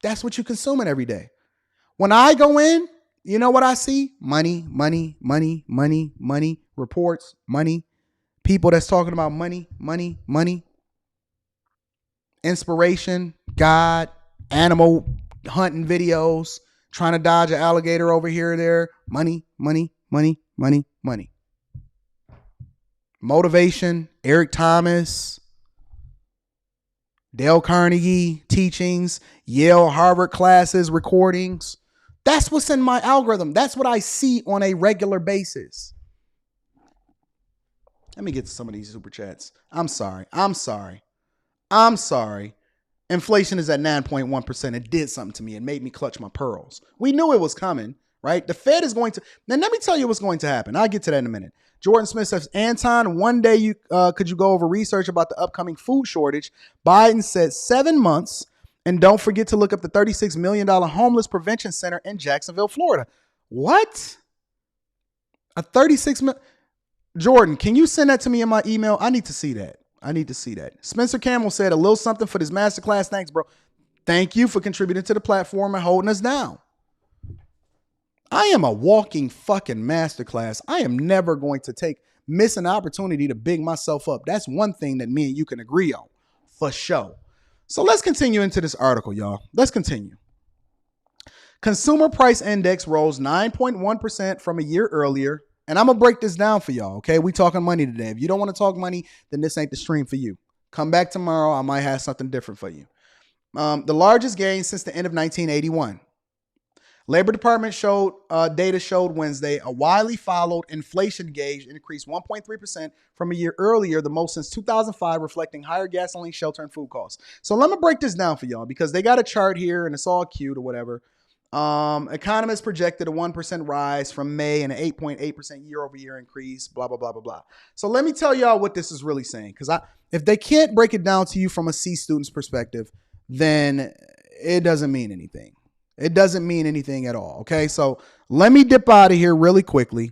that's what you're consuming every day. When I go in, you know what I see? Money, money, money, money, money, reports, money, people that's talking about money, money, money, inspiration, God, animal hunting videos, trying to dodge an alligator over here or there. Money, money, money, money, money. Motivation, Eric Thomas, Dale Carnegie teachings, Yale, Harvard classes, recordings. That's what's in my algorithm. That's what I see on a regular basis. Let me get to some of these super chats. I'm sorry. Inflation is at 9.1%. It did something to me. It made me clutch my pearls. We knew it was coming, right? The Fed is going to. Now, let me tell you what's going to happen. I'll get to that in a minute. Jordan Smith says, Anton, one day could you go over research about the upcoming food shortage? Biden said 7 months. And don't forget to look up the $36 million homeless prevention center in Jacksonville, Florida. What? A 36 million? Jordan, can you send that to me in my email? I need to see that. Spencer Campbell said a little something for this masterclass. Thanks, bro. Thank you for contributing to the platform and holding us down. I am a walking fucking masterclass. I am never going to miss an opportunity to big myself up. That's one thing that me and you can agree on, for sure. So let's continue into this article, y'all. Let's continue. Consumer Price Index rose 9.1% from a year earlier. And I'm going to break this down for y'all, okay? We talking money today. If you don't want to talk money, then this ain't the stream for you. Come back tomorrow. I might have something different for you. The largest gain since the end of 1981. Labor Department data showed Wednesday a widely followed inflation gauge increased 1.3% from a year earlier, the most since 2005, reflecting higher gasoline, shelter, and food costs. So let me break this down for y'all because they got a chart here and it's all cute or whatever. Economists projected a 1% rise from May and an 8.8% year over year increase, blah, blah, blah, blah, blah. So let me tell y'all what this is really saying. Because if they can't break it down to you from a C student's perspective, then it doesn't mean anything. It doesn't mean anything at all. Okay. So let me dip out of here really quickly.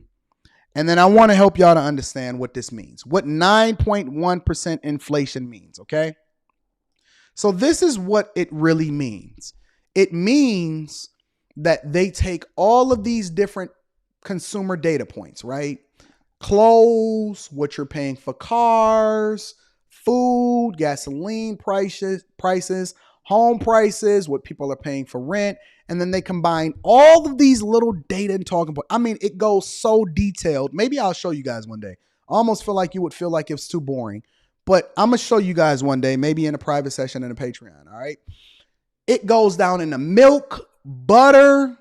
And then I want to help y'all to understand what this means, what 9.1% inflation means. Okay. So this is what it really means. It means that they take all of these different consumer data points, right? Clothes, what you're paying for cars, food, gasoline prices, home prices, what people are paying for rent. And then they combine all of these little data and talking points. I mean, it goes so detailed. Maybe I'll show you guys one day. I almost feel like you would feel like it's too boring. But I'm going to show you guys one day, maybe in a private session in a Patreon, all right? It goes down into milk, butter,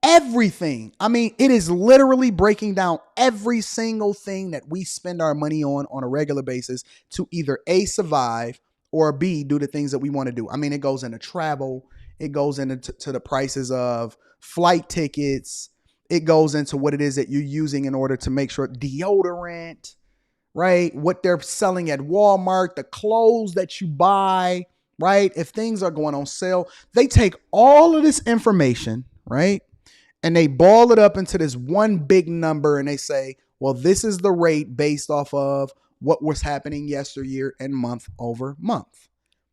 everything. I mean, it is literally breaking down every single thing that we spend our money on a regular basis to either A, survive, or B, do the things that we want to do. I mean, it goes into travel. It goes into the prices of flight tickets. It goes into what it is that you're using in order to make sure deodorant, right? What they're selling at Walmart, the clothes that you buy, right? If things are going on sale, they take all of this information, right? And they ball it up into this one big number and they say, well, this is the rate based off of what was happening yesteryear and month over month.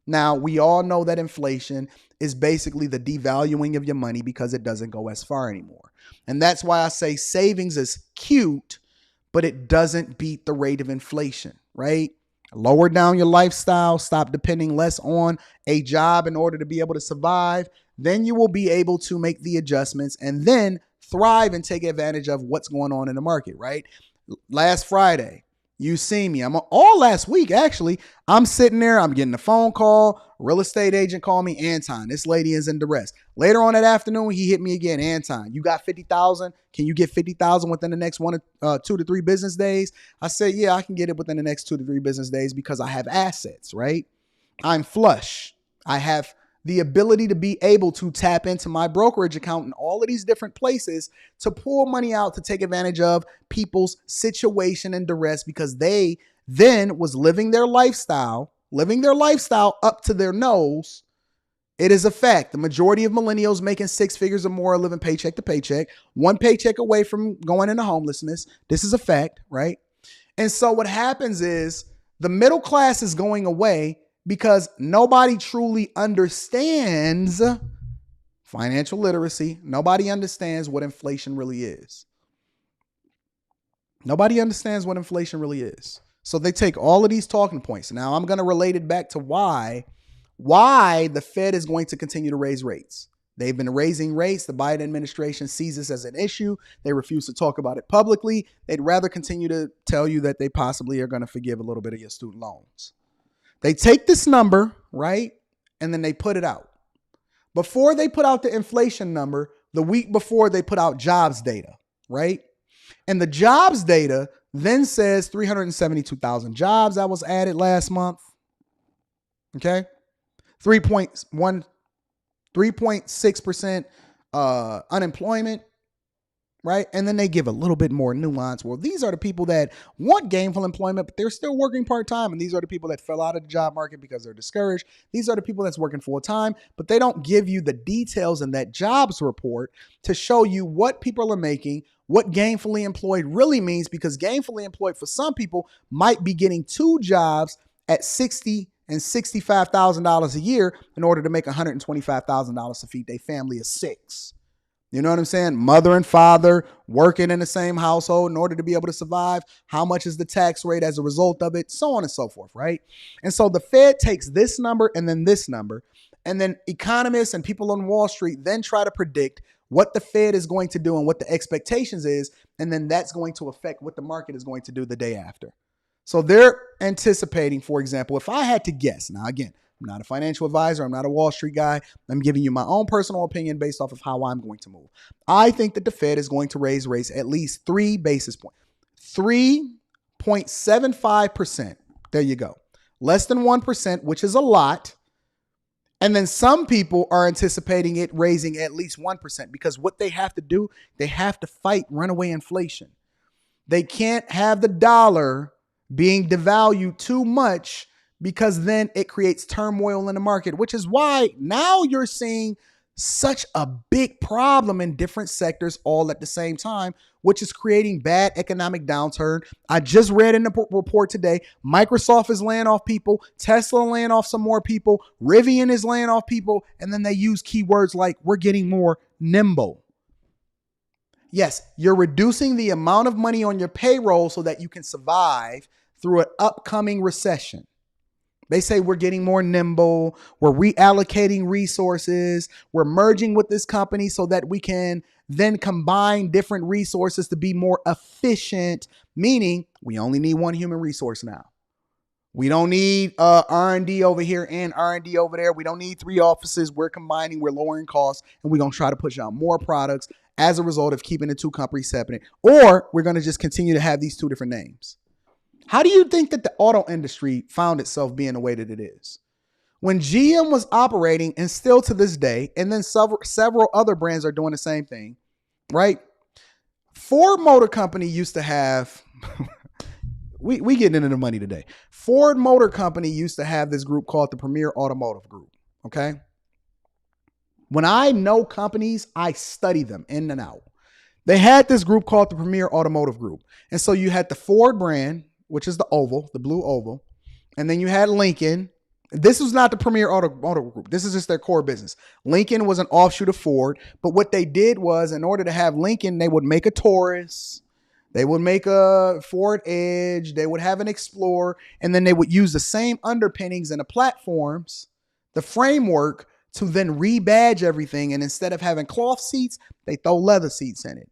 Now, we all know that inflation is basically the devaluing of your money because it doesn't go as far anymore. And that's why I say savings is cute, but it doesn't beat the rate of inflation, right? Lower down your lifestyle, stop depending less on a job in order to be able to survive. Then you will be able to make the adjustments and then thrive and take advantage of what's going on in the market, right? Last Friday, you see me. All last week, actually. I'm sitting there. I'm getting a phone call. Real estate agent called me. Anton, this lady is in duress. Later on that afternoon, he hit me again. Anton, you got 50,000? Can you get 50,000 within the next 2 to 3 business days? I said, yeah, I can get it within the next 2 to 3 business days because I have assets, right? I'm flush. I have the ability to be able to tap into my brokerage account in all of these different places to pull money out to take advantage of people's situation and duress because they then was living their lifestyle up to their nose. It is a fact. The majority of millennials making 6 figures or more are living paycheck to paycheck, one paycheck away from going into homelessness. This is a fact, right? And so what happens is the middle class is going away because nobody truly understands financial literacy. Nobody understands what inflation really is. Nobody understands what inflation really is. So they take all of these talking points. Now I'm going to relate it back to why why the Fed is going to continue to raise rates. They've been raising rates. The Biden administration sees this as an issue. They refuse to talk about it publicly. They'd rather continue to tell you that they possibly are going to forgive a little bit of your student loans. They take this number, right, and then they put it out. Before they put out the inflation number, the week before they put out jobs data, right? And the jobs data then says 372,000 jobs that was added last month. Okay? 3.6% unemployment, right? And then they give a little bit more nuance. Well, these are the people that want gainful employment, but they're still working part-time. And these are the people that fell out of the job market because they're discouraged. These are the people that's working full-time, but they don't give you the details in that jobs report to show you what people are making, what gainfully employed really means, because gainfully employed for some people might be getting 2 jobs at $60,000 and $65,000 a year in order to make $125,000 to feed their family of 6. You know what I'm saying? Mother and father working in the same household in order to be able to survive. How much is the tax rate as a result of it? So on and so forth, right? And so the Fed takes this number and then this number, and then economists and people on Wall Street then try to predict what the Fed is going to do and what the expectations is, and then that's going to affect what the market is going to do the day after. So they're anticipating, for example, if I had to guess, now again, I'm not a financial advisor, I'm not a Wall Street guy, I'm giving you my own personal opinion based off of how I'm going to move. I think that the Fed is going to raise rates at least 3 basis points. 3.75%. There you go. Less than 1%, which is a lot. And then some people are anticipating it raising at least 1% because what they have to do, they have to fight runaway inflation. They can't have the dollar being devalued too much because then it creates turmoil in the market, which is why now you're seeing such a big problem in different sectors all at the same time, which is creating bad economic downturn. I just read in the report today, Microsoft is laying off people, Tesla laying off some more people, Rivian is laying off people, and then they use keywords like we're getting more nimble. Yes, you're reducing the amount of money on your payroll so that you can survive through an upcoming recession. They say we're getting more nimble, we're reallocating resources, we're merging with this company so that we can then combine different resources to be more efficient, meaning we only need one human resource now. We don't need R&D over here and R&D over there. We don't need 3 offices. We're combining, we're lowering costs, and we're going to try to push out more products as a result of keeping the 2 companies separate. Or we're going to just continue to have these 2 different names. How do you think that the auto industry found itself being the way that it is? When GM was operating, and still to this day, and then several other brands are doing the same thing, right? Ford Motor Company used to have, we getting into the money today. Ford Motor Company used to have this group called the Premier Automotive Group, okay? When I know companies, I study them in and out. They had this group called the Premier Automotive Group. And so you had the Ford brand, which is the oval, the blue oval. And then you had Lincoln. This was not the Premier Auto Group. This is just their core business. Lincoln was an offshoot of Ford. But what they did was, in order to have Lincoln, they would make a Taurus. They would make a Ford Edge. They would have an Explorer. And then they would use the same underpinnings and the platforms, the framework, to then rebadge everything. And instead of having cloth seats, they throw leather seats in it.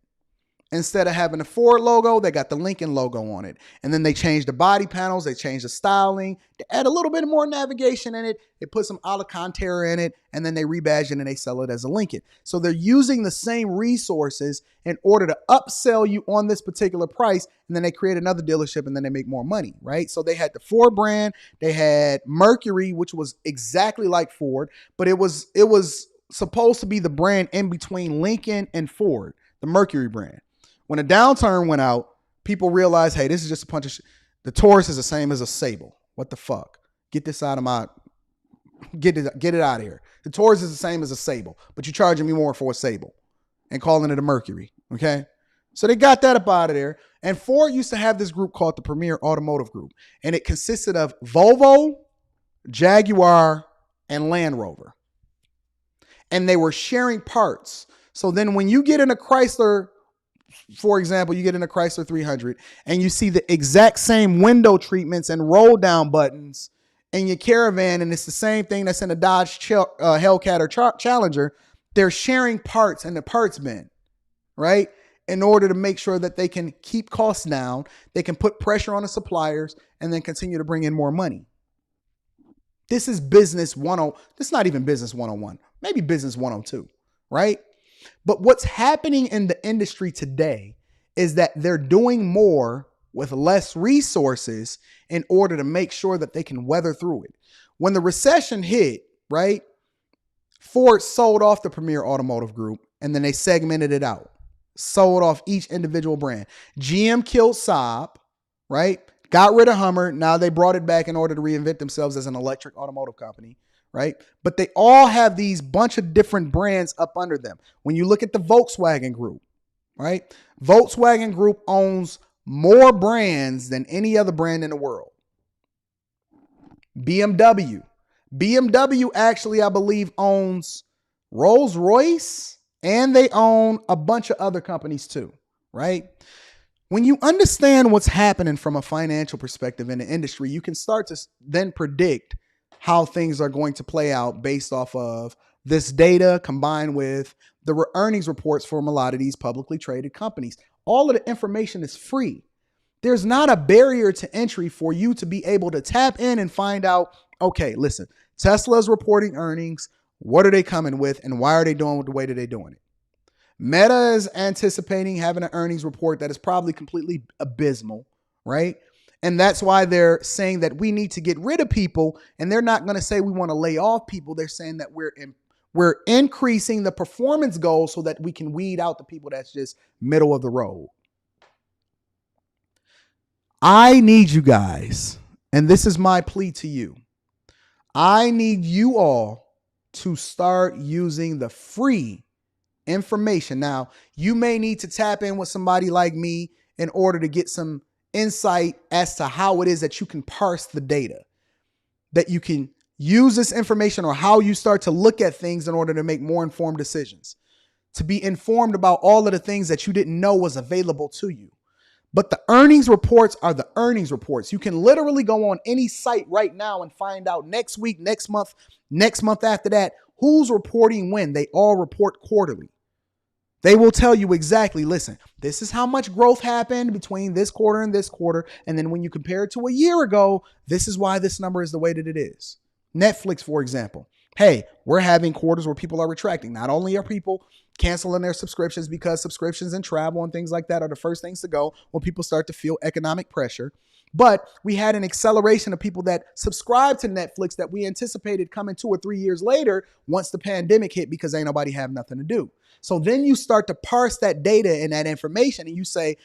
Instead of having the Ford logo, they got the Lincoln logo on it. And then they changed the body panels. They changed the styling. They add a little bit more navigation in it. They put some Alcantara in it. And then they rebadge it and they sell it as a Lincoln. So they're using the same resources in order to upsell you on this particular price. And then they create another dealership and then they make more money, right? So they had the Ford brand. They had Mercury, which was exactly like Ford. But it was supposed to be the brand in between Lincoln and Ford, the Mercury brand. When a downturn went out, people realized, hey, this is just a bunch of shit. The Taurus is the same as a Sable. What the fuck? Get this out of my, get it out of here. The Taurus is the same as a Sable, but you're charging me more for a Sable and calling it a Mercury, okay? So they got that up out of there. And Ford used to have this group called the Premier Automotive Group, and it consisted of Volvo, Jaguar, and Land Rover. And they were sharing parts. So then when you get in a Chrysler, for example, you get in a Chrysler 300 and you see the exact same window treatments and roll down buttons in your Caravan, and it's the same thing that's in a Dodge Hellcat or Challenger, they're sharing parts in the parts bin, right? In order to make sure that they can keep costs down, they can put pressure on the suppliers, and then continue to bring in more money. This is business 10. This is not even business 101, maybe business 102, right? But what's happening in the industry today is that they're doing more with less resources in order to make sure that they can weather through it. When the recession hit, right, Ford sold off the Premier Automotive Group, and then they segmented it out, sold off each individual brand. GM killed Saab, right? Got rid of Hummer. Now they brought it back in order to reinvent themselves as an electric automotive company, right? But they all have these bunch of different brands up under them. When you look at the Volkswagen Group, right? Volkswagen Group owns more brands than any other brand in the world. BMW. BMW actually, I believe, owns Rolls-Royce, and they own a bunch of other companies too, right? When you understand what's happening from a financial perspective in the industry, you can start to then predict how things are going to play out based off of this data combined with the earnings reports from a lot of these publicly traded companies. All of the information is free. There's not a barrier to entry for you to be able to tap in and find out, okay, listen, Tesla's reporting earnings. What are they coming with, and why are they doing it the way that they're doing it? Meta is anticipating having an earnings report that is probably completely abysmal, right? And that's why they're saying that we need to get rid of people, and they're not going to say we want to lay off people. They're saying that we're increasing the performance goals so that we can weed out the people that's just middle of the road. I need you guys, and this is my plea to you. I need you all to start using the free information. Now, you may need to tap in with somebody like me in order to get some insight as to how it is that you can parse the data, that you can use this information, or how you start to look at things in order to make more informed decisions, to be informed about all of the things that you didn't know was available to you. But the earnings reports are the earnings reports. You can literally go on any site right now and find out next week, next month after that, who's reporting when. They all report quarterly. They will tell you exactly, listen, this is how much growth happened between this quarter and this quarter. And then when you compare it to a year ago, this is why this number is the way that it is. Netflix, for example. Hey, we're having quarters where people are retracting. Not only are people canceling their subscriptions because subscriptions and travel and things like that are the first things to go when people start to feel economic pressure, but we had an acceleration of people that subscribed to Netflix that we anticipated coming 2 or 3 years later once the pandemic hit, because ain't nobody have nothing to do. So then you start to parse that data and that information, and you say,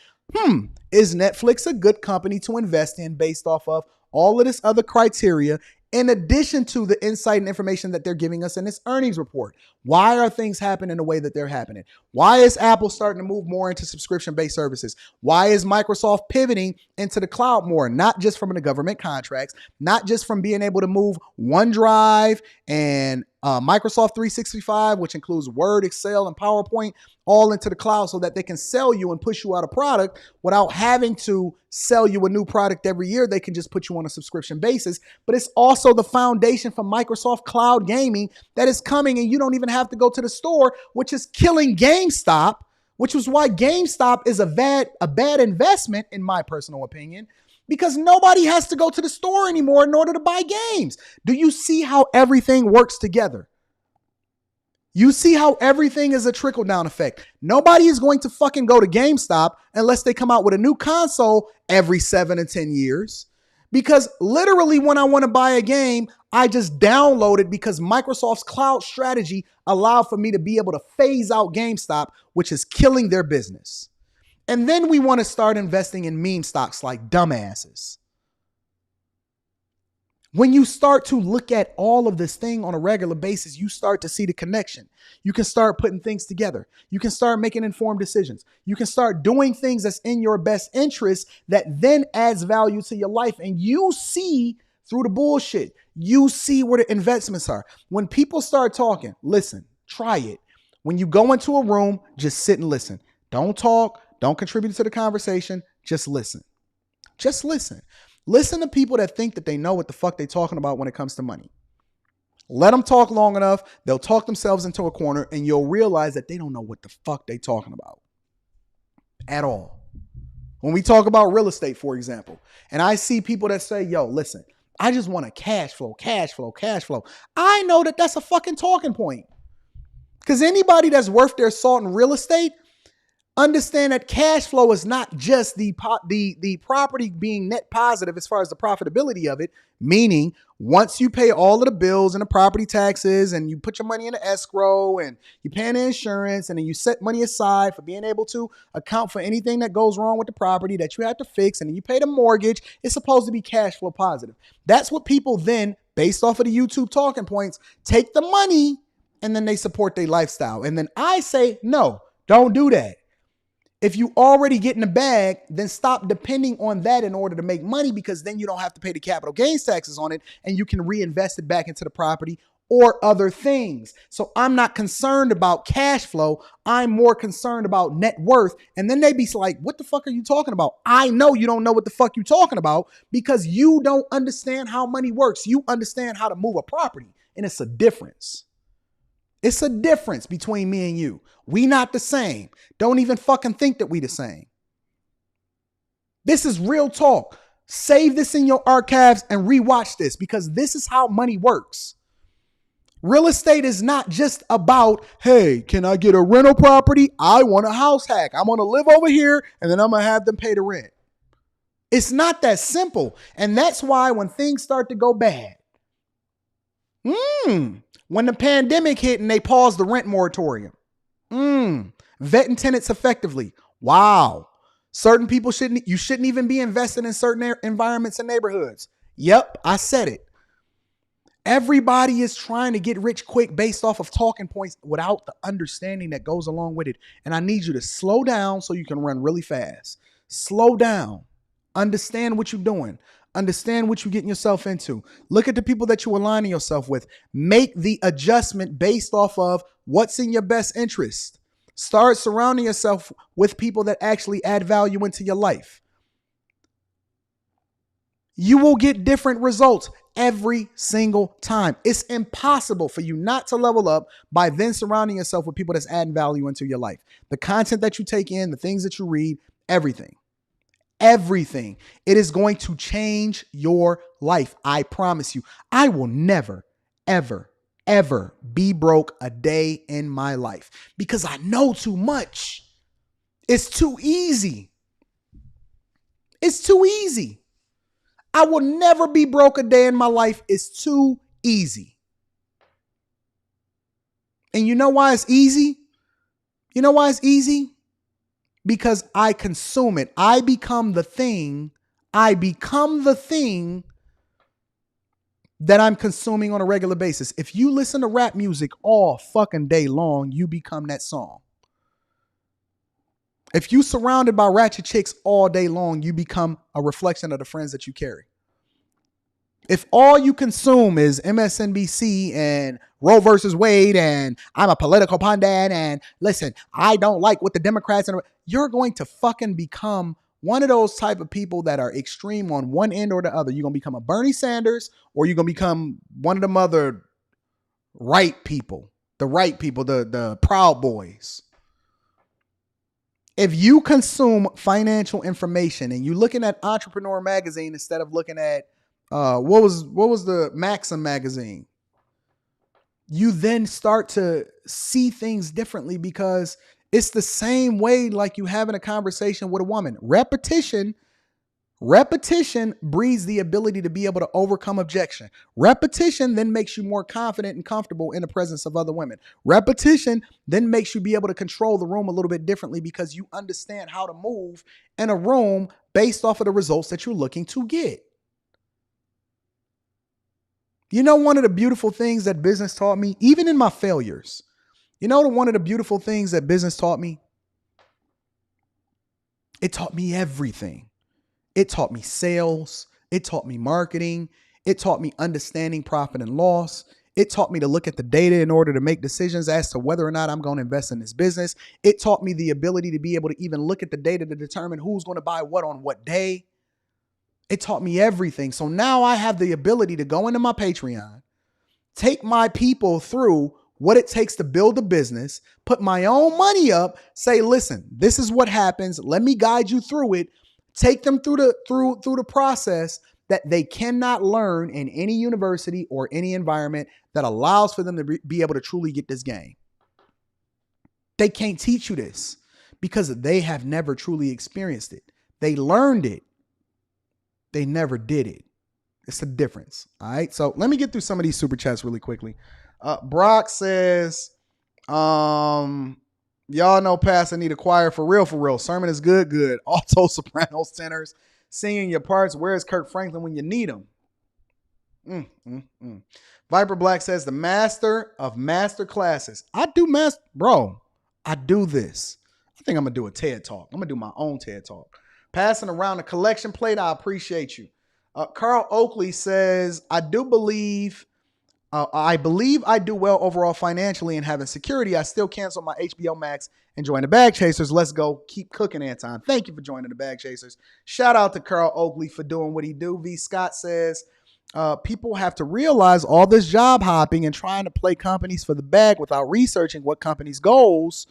is Netflix a good company to invest in based off of all of this other criteria, in addition to the insight and information that they're giving us in this earnings report? Why are things happening the way that they're happening? Why is Apple starting to move more into subscription-based services? Why is Microsoft pivoting into the cloud more? Not just from the government contracts, not just from being able to move OneDrive and Microsoft 365, which includes Word, Excel, and PowerPoint, all into the cloud so that they can sell you and push you out a product without having to sell you a new product every year. They can just put you on a subscription basis. But it's also the foundation for Microsoft Cloud Gaming that is coming, and you don't even have to go to the store, which is killing GameStop, which was why GameStop is a bad investment, in my personal opinion, because nobody has to go to the store anymore in order to buy games. Do you see how everything works together? You see how everything is a trickle-down effect. Nobody is going to fucking go to GameStop unless they come out with a new console every 7 to 10 years. Because literally when I want to buy a game, I just download it, because Microsoft's cloud strategy allowed for me to be able to phase out GameStop, which is killing their business. And then we want to start investing in meme stocks like dumbasses. When you start to look at all of this thing on a regular basis, you start to see the connection. You can start putting things together. You can start making informed decisions. You can start doing things that's in your best interest that then adds value to your life. And you see through the bullshit. You see where the investments are. When people start talking, listen, try it. When you go into a room, just sit and listen. Don't talk. Don't contribute to the conversation. Just listen. Just listen. Listen to people that think that they know what the fuck they're talking about when it comes to money. Let them talk long enough. They'll talk themselves into a corner and you'll realize that they don't know what the fuck they're talking about at all. When we talk about real estate, for example, and I see people that say, yo, listen, I just want a cash flow. I know that that's a fucking talking point. Because anybody that's worth their salt in real estate, understand that cash flow is not just the property being net positive as far as the profitability of it, meaning once you pay all of the bills and the property taxes and you put your money in the escrow and you pay the insurance and then you set money aside for being able to account for anything that goes wrong with the property that you have to fix and then you pay the mortgage, it's supposed to be cash flow positive. That's what people then, based off of the YouTube talking points, take the money and then they support their lifestyle. And then I say, no, don't do that. If you already get in the bag, then stop depending on that in order to make money, because then you don't have to pay the capital gains taxes on it and you can reinvest it back into the property or other things. So I'm not concerned about cash flow. I'm more concerned about net worth. And then they be like, what the fuck are you talking about? I know you don't know what the fuck you're talking about because you don't understand how money works. You understand how to move a property, and it's a difference. It's a difference between me and you. We not the same. Don't even fucking think that we the same. This is real talk. Save this in your archives and rewatch this, because this is how money works. Real estate is not just about, hey, can I get a rental property? I want a house hack. I want to live over here and then I'm going to have them pay the rent. It's not that simple. And that's why when things start to go bad, when the pandemic hit and they paused the rent moratorium, vetting tenants effectively. Wow. Certain people you shouldn't even be invested in certain environments and neighborhoods. Yep, I said it. Everybody is trying to get rich quick based off of talking points without the understanding that goes along with it. And I need you to slow down so you can run really fast. Slow down. Understand what you're doing. Understand what you're getting yourself into. Look at the people that you're aligning yourself with. Make the adjustment based off of what's in your best interest. Start surrounding yourself with people that actually add value into your life. You will get different results every single time. It's impossible for you not to level up by then surrounding yourself with people that's adding value into your life. The content that you take in, the things that you read, everything. Everything. It is going to change your life. I promise you. I will never, ever, ever be broke a day in my life because I know too much. It's too easy. It's too easy. I will never be broke a day in my life. It's too easy. And you know why it's easy? You know why it's easy? Because I consume it. I become the thing that I'm consuming on a regular basis. If you listen to rap music all fucking day long, you become that song. If you surrounded by ratchet chicks all day long, you become a reflection of the friends that you carry. If all you consume is MSNBC and Roe versus Wade and I'm a political pundit and listen, I don't like what the Democrats and you're going to fucking become one of those type of people that are extreme on one end or the other. You're going to become a Bernie Sanders or you're going to become one of them other right people, the Proud Boys. If you consume financial information and you're looking at Entrepreneur Magazine instead of looking at what was the Maxim magazine, you then start to see things differently because it's the same way like you having a conversation with a woman. Repetition breeds the ability to be able to overcome objection. Repetition then makes you more confident and comfortable in the presence of other women. Repetition then makes you be able to control the room a little bit differently because you understand how to move in a room based off of the results that you're looking to get. You know, one of the beautiful things that business taught me, even in my failures, one of the beautiful things that business taught me? It taught me everything. It taught me sales. It taught me marketing. It taught me understanding profit and loss. It taught me to look at the data in order to make decisions as to whether or not I'm going to invest in this business. It taught me the ability to be able to even look at the data to determine who's going to buy what on what day. It taught me everything. So now I have the ability to go into my Patreon, take my people through what it takes to build a business, put my own money up, say, listen, this is what happens. Let me guide you through it. Take them through the process that they cannot learn in any university or any environment that allows for them to be able to truly get this game. They can't teach you this because they have never truly experienced it. They learned it. They never did it. It's the difference. All right. So let me get through some of these super chats really quickly. Brock says, y'all know Pastor need a choir for real. Sermon is good. Alto, sopranos, tenors, singing your parts. Where's Kirk Franklin when you need him? Viper Black says, the master of master classes. I do I do this. I think I'm going to do a TED Talk. I'm going to do my own TED Talk. Passing around the collection plate. I appreciate you. Carl Oakley says, I believe I do well overall financially and having security. I still cancel my HBO Max and join the Bag Chasers. Let's go. Keep cooking, Anton. Thank you for joining the Bag Chasers. Shout out to Carl Oakley for doing what he do. V. Scott says, people have to realize all this job hopping and trying to play companies for the bag without researching what companies' goals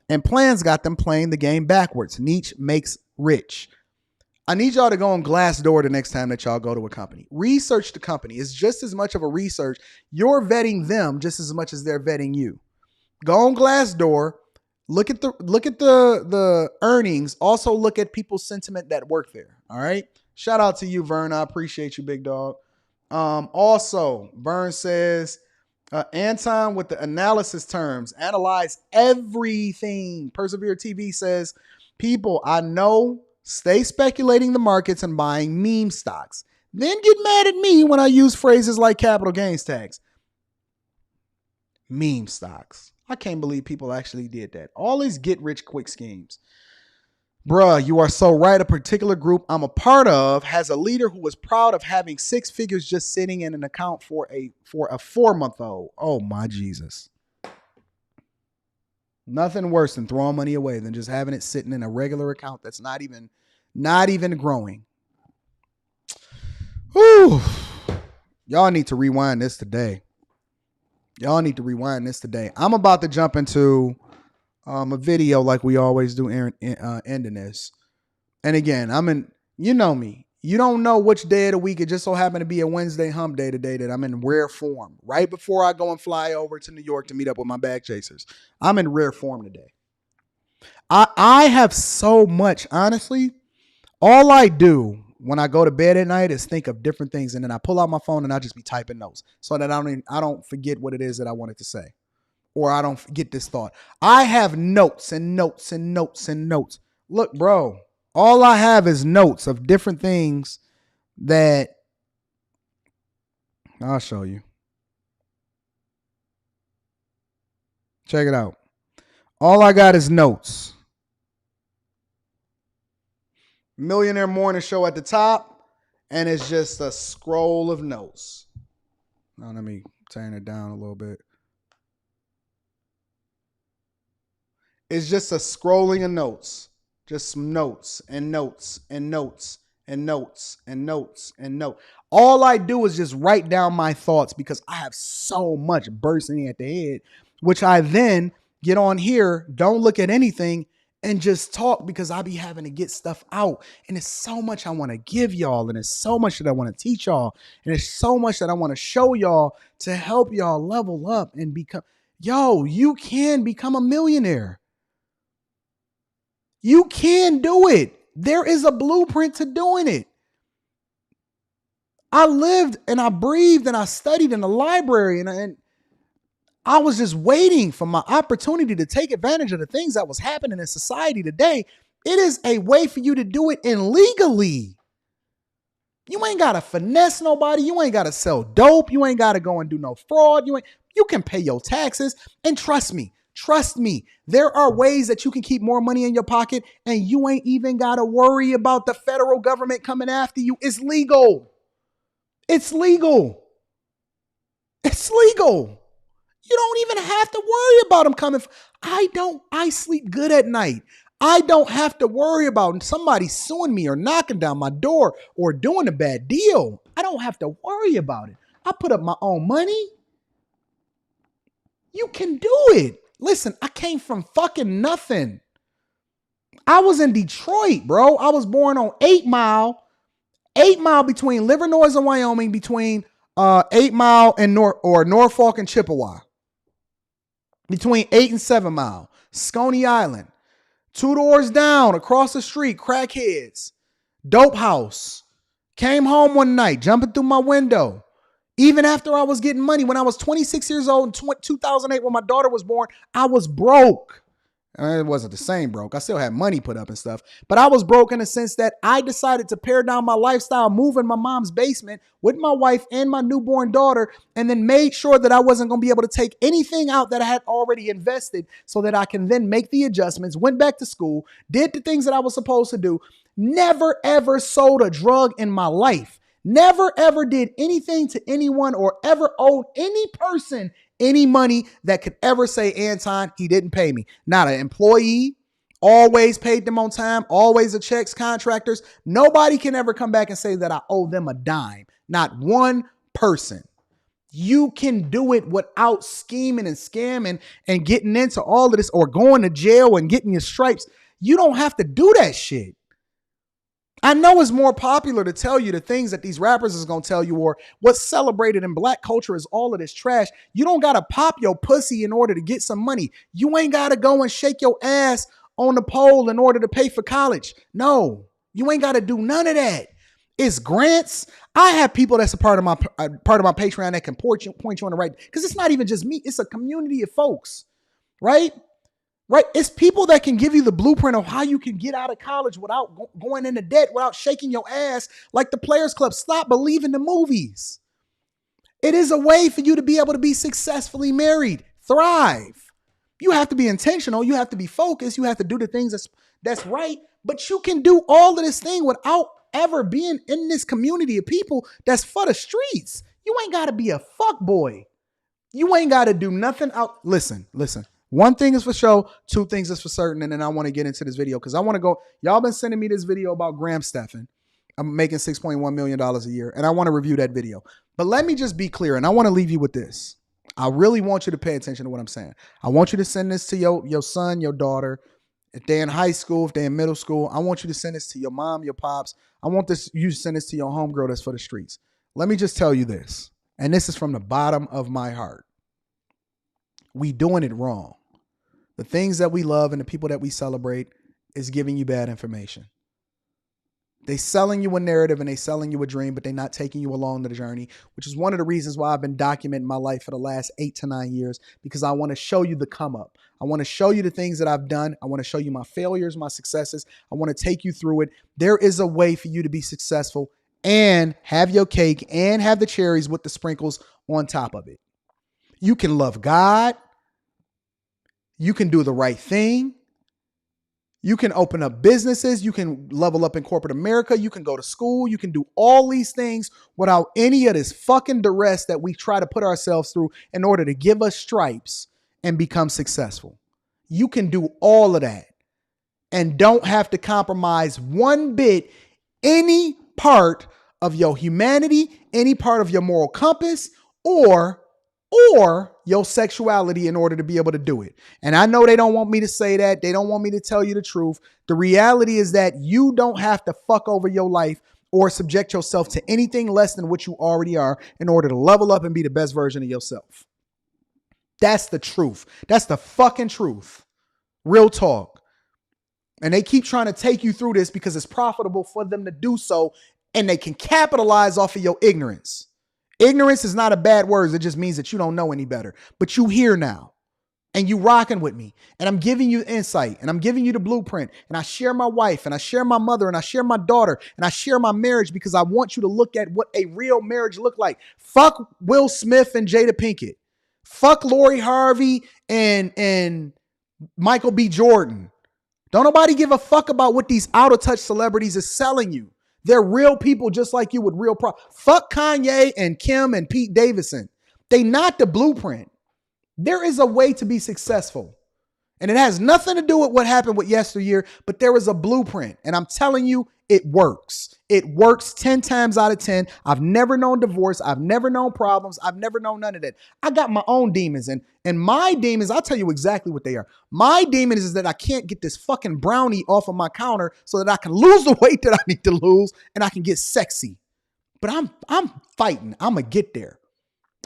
and plans got them playing the game backwards. Niche makes rich. I need y'all to go on Glassdoor the next time that y'all go to a company. Research the company. It's just as much of a research. You're vetting them just as much as they're vetting you. Go on Glassdoor. Look at the earnings. Also look at people's sentiment that work there. All right. Shout out to you, Vern. I appreciate you, big dog. Also, Vern says, Anton with the analysis terms, analyze everything. Persevere TV says, people I know stay speculating the markets and buying meme stocks. Then get mad at me when I use phrases like capital gains tax. Meme stocks. I can't believe people actually did that. All these get rich quick schemes. Bruh, you are so right. A particular group I'm a part of has a leader who was proud of having 6 figures just sitting in an account for a 4-month-old. Oh my Jesus. Nothing worse than throwing money away than just having it sitting in a regular account that's not even growing. Whew. Y'all need to rewind this today. I'm about to jump into a video like we always do ending this. And again, you know me. You don't know which day of the week. It just so happened to be a Wednesday hump day today that I'm in rare form. Right before I go and fly over to New York to meet up with my bag chasers. I'm in rare form today. I have so much, honestly. All I do when I go to bed at night is think of different things. And then I pull out my phone and I'll just be typing notes so that I don't forget what it is that I wanted to say. Or I don't forget this thought. I have notes and notes and notes and notes. Look, bro. All I have is notes of different things that I'll show you. Check it out. All I got is notes. Millionaire Morning Show at the top, and it's just a scroll of notes. Now let me turn it down a little bit. It's just a scrolling of notes. Just some notes and notes and notes and notes and notes and notes. All I do is just write down my thoughts because I have so much bursting at the head, which I then get on here, don't look at anything, and just talk because I be having to get stuff out. And it's so much I want to give y'all, and it's so much that I want to teach y'all, and it's so much that I want to show y'all to help y'all level up and become, you can become a millionaire. You can do it. There is a blueprint to doing it. I lived and I breathed and I studied in the library and I was just waiting for my opportunity to take advantage of the things that was happening in society today. It is a way for you to do it illegally. You ain't got to finesse nobody. You ain't got to sell dope. You ain't got to go and do no fraud. You can pay your taxes. And trust me, there are ways that you can keep more money in your pocket and you ain't even got to worry about the federal government coming after you. It's legal. It's legal. It's legal. You don't even have to worry about them coming. I sleep good at night. I don't have to worry about somebody suing me or knocking down my door or doing a bad deal. I don't have to worry about it. I put up my own money. You can do it. Listen, I came from fucking nothing. I was in Detroit, bro. I was born on 8 Mile between Livernois and Wyoming, between 8 Mile and Norfolk and Chippewa. Between 8 and 7 Mile. Sconey Island. 2 doors down, across the street, crackheads. Dope house. Came home one night, jumping through my window. Even after I was getting money, when I was 26 years old in 2008, when my daughter was born, I was broke. It wasn't the same broke. I still had money put up and stuff. But I was broke in the sense that I decided to pare down my lifestyle, move in my mom's basement with my wife and my newborn daughter, and then made sure that I wasn't going to be able to take anything out that I had already invested so that I can then make the adjustments, went back to school, did the things that I was supposed to do. Never, ever sold a drug in my life. Never, ever did anything to anyone or ever owed any person any money that could ever say, Anton, he didn't pay me. Not an employee, always paid them on time, always the checks, contractors. Nobody can ever come back and say that I owe them a dime. Not one person. You can do it without scheming and scamming and getting into all of this or going to jail and getting your stripes. You don't have to do that shit. I know it's more popular to tell you the things that these rappers is going to tell you, or what's celebrated in black culture is all of this trash. You don't got to pop your pussy in order to get some money. You ain't got to go and shake your ass on the pole in order to pay for college. No, you ain't got to do none of that. It's grants. I have people that's a part of my Patreon that can point you on the right, because it's not even just me. It's a community of folks, right? Right? It's people that can give you the blueprint of how you can get out of college without going into debt, without shaking your ass like the Players Club. Stop believing the movies. It is a way for you to be able to be successfully married, thrive. You have to be intentional. You have to be focused. You have to do the things that's right. But you can do all of this thing without ever being in this community of people that's for the streets. You ain't got to be a fuck boy. You ain't got to do nothing out. Listen. One thing is for sure, 2 things is for certain, and then I want to get into this video because I want to go. Y'all been sending me this video about Graham Stephan. I'm making $6.1 million a year, and I want to review that video. But let me just be clear, and I want to leave you with this. I really want you to pay attention to what I'm saying. I want you to send this to your son, your daughter. If they're in high school, if they're in middle school, I want you to send this to your mom, your pops. I want you to send this to your homegirl that's for the streets. Let me just tell you this, and this is from the bottom of my heart. We doing it wrong. The things that we love and the people that we celebrate is giving you bad information. They selling you a narrative and they selling you a dream, but they're not taking you along the journey, which is one of the reasons why I've been documenting my life for the last 8 to 9 years, because I want to show you the come up. I want to show you the things that I've done. I want to show you my failures, my successes. I want to take you through it. There is a way for you to be successful and have your cake and have the cherries with the sprinkles on top of it. You can love God. You can do the right thing. You can open up businesses. You can level up in corporate America. You can go to school. You can do all these things without any of this fucking duress that we try to put ourselves through in order to give us stripes and become successful. You can do all of that and don't have to compromise one bit any part of your humanity, any part of your moral compass, or your sexuality in order to be able to do it. And I know they don't want me to say that. They don't want me to tell you the truth. The reality is that you don't have to fuck over your life or subject yourself to anything less than what you already are in order to level up and be the best version of yourself. That's the truth. That's the fucking truth. Real talk. And they keep trying to take you through this because it's profitable for them to do so, and they can capitalize off of your ignorance. Ignorance is not a bad word. It just means that you don't know any better. But you here now and you rocking with me, and I'm giving you insight, and I'm giving you the blueprint, and I share my wife, and I share my mother, and I share my daughter, and I share my marriage because I want you to look at what a real marriage look like. Fuck Will Smith and Jada Pinkett. Fuck Lori Harvey and Michael B. Jordan. Don't nobody give a fuck about what these out of touch celebrities is selling you. They're real people just like you with real Fuck Kanye and Kim and Pete Davidson. They not the blueprint. There is a way to be successful. And it has nothing to do with what happened with yesteryear, but there is a blueprint. And I'm telling you, it works. It works 10 times out of 10. I've never known divorce. I've never known problems. I've never known none of that. I got my own demons. And my demons, I'll tell you exactly what they are. My demon is that I can't get this fucking brownie off of my counter so that I can lose the weight that I need to lose and I can get sexy. But I'm fighting. I'm going to get there.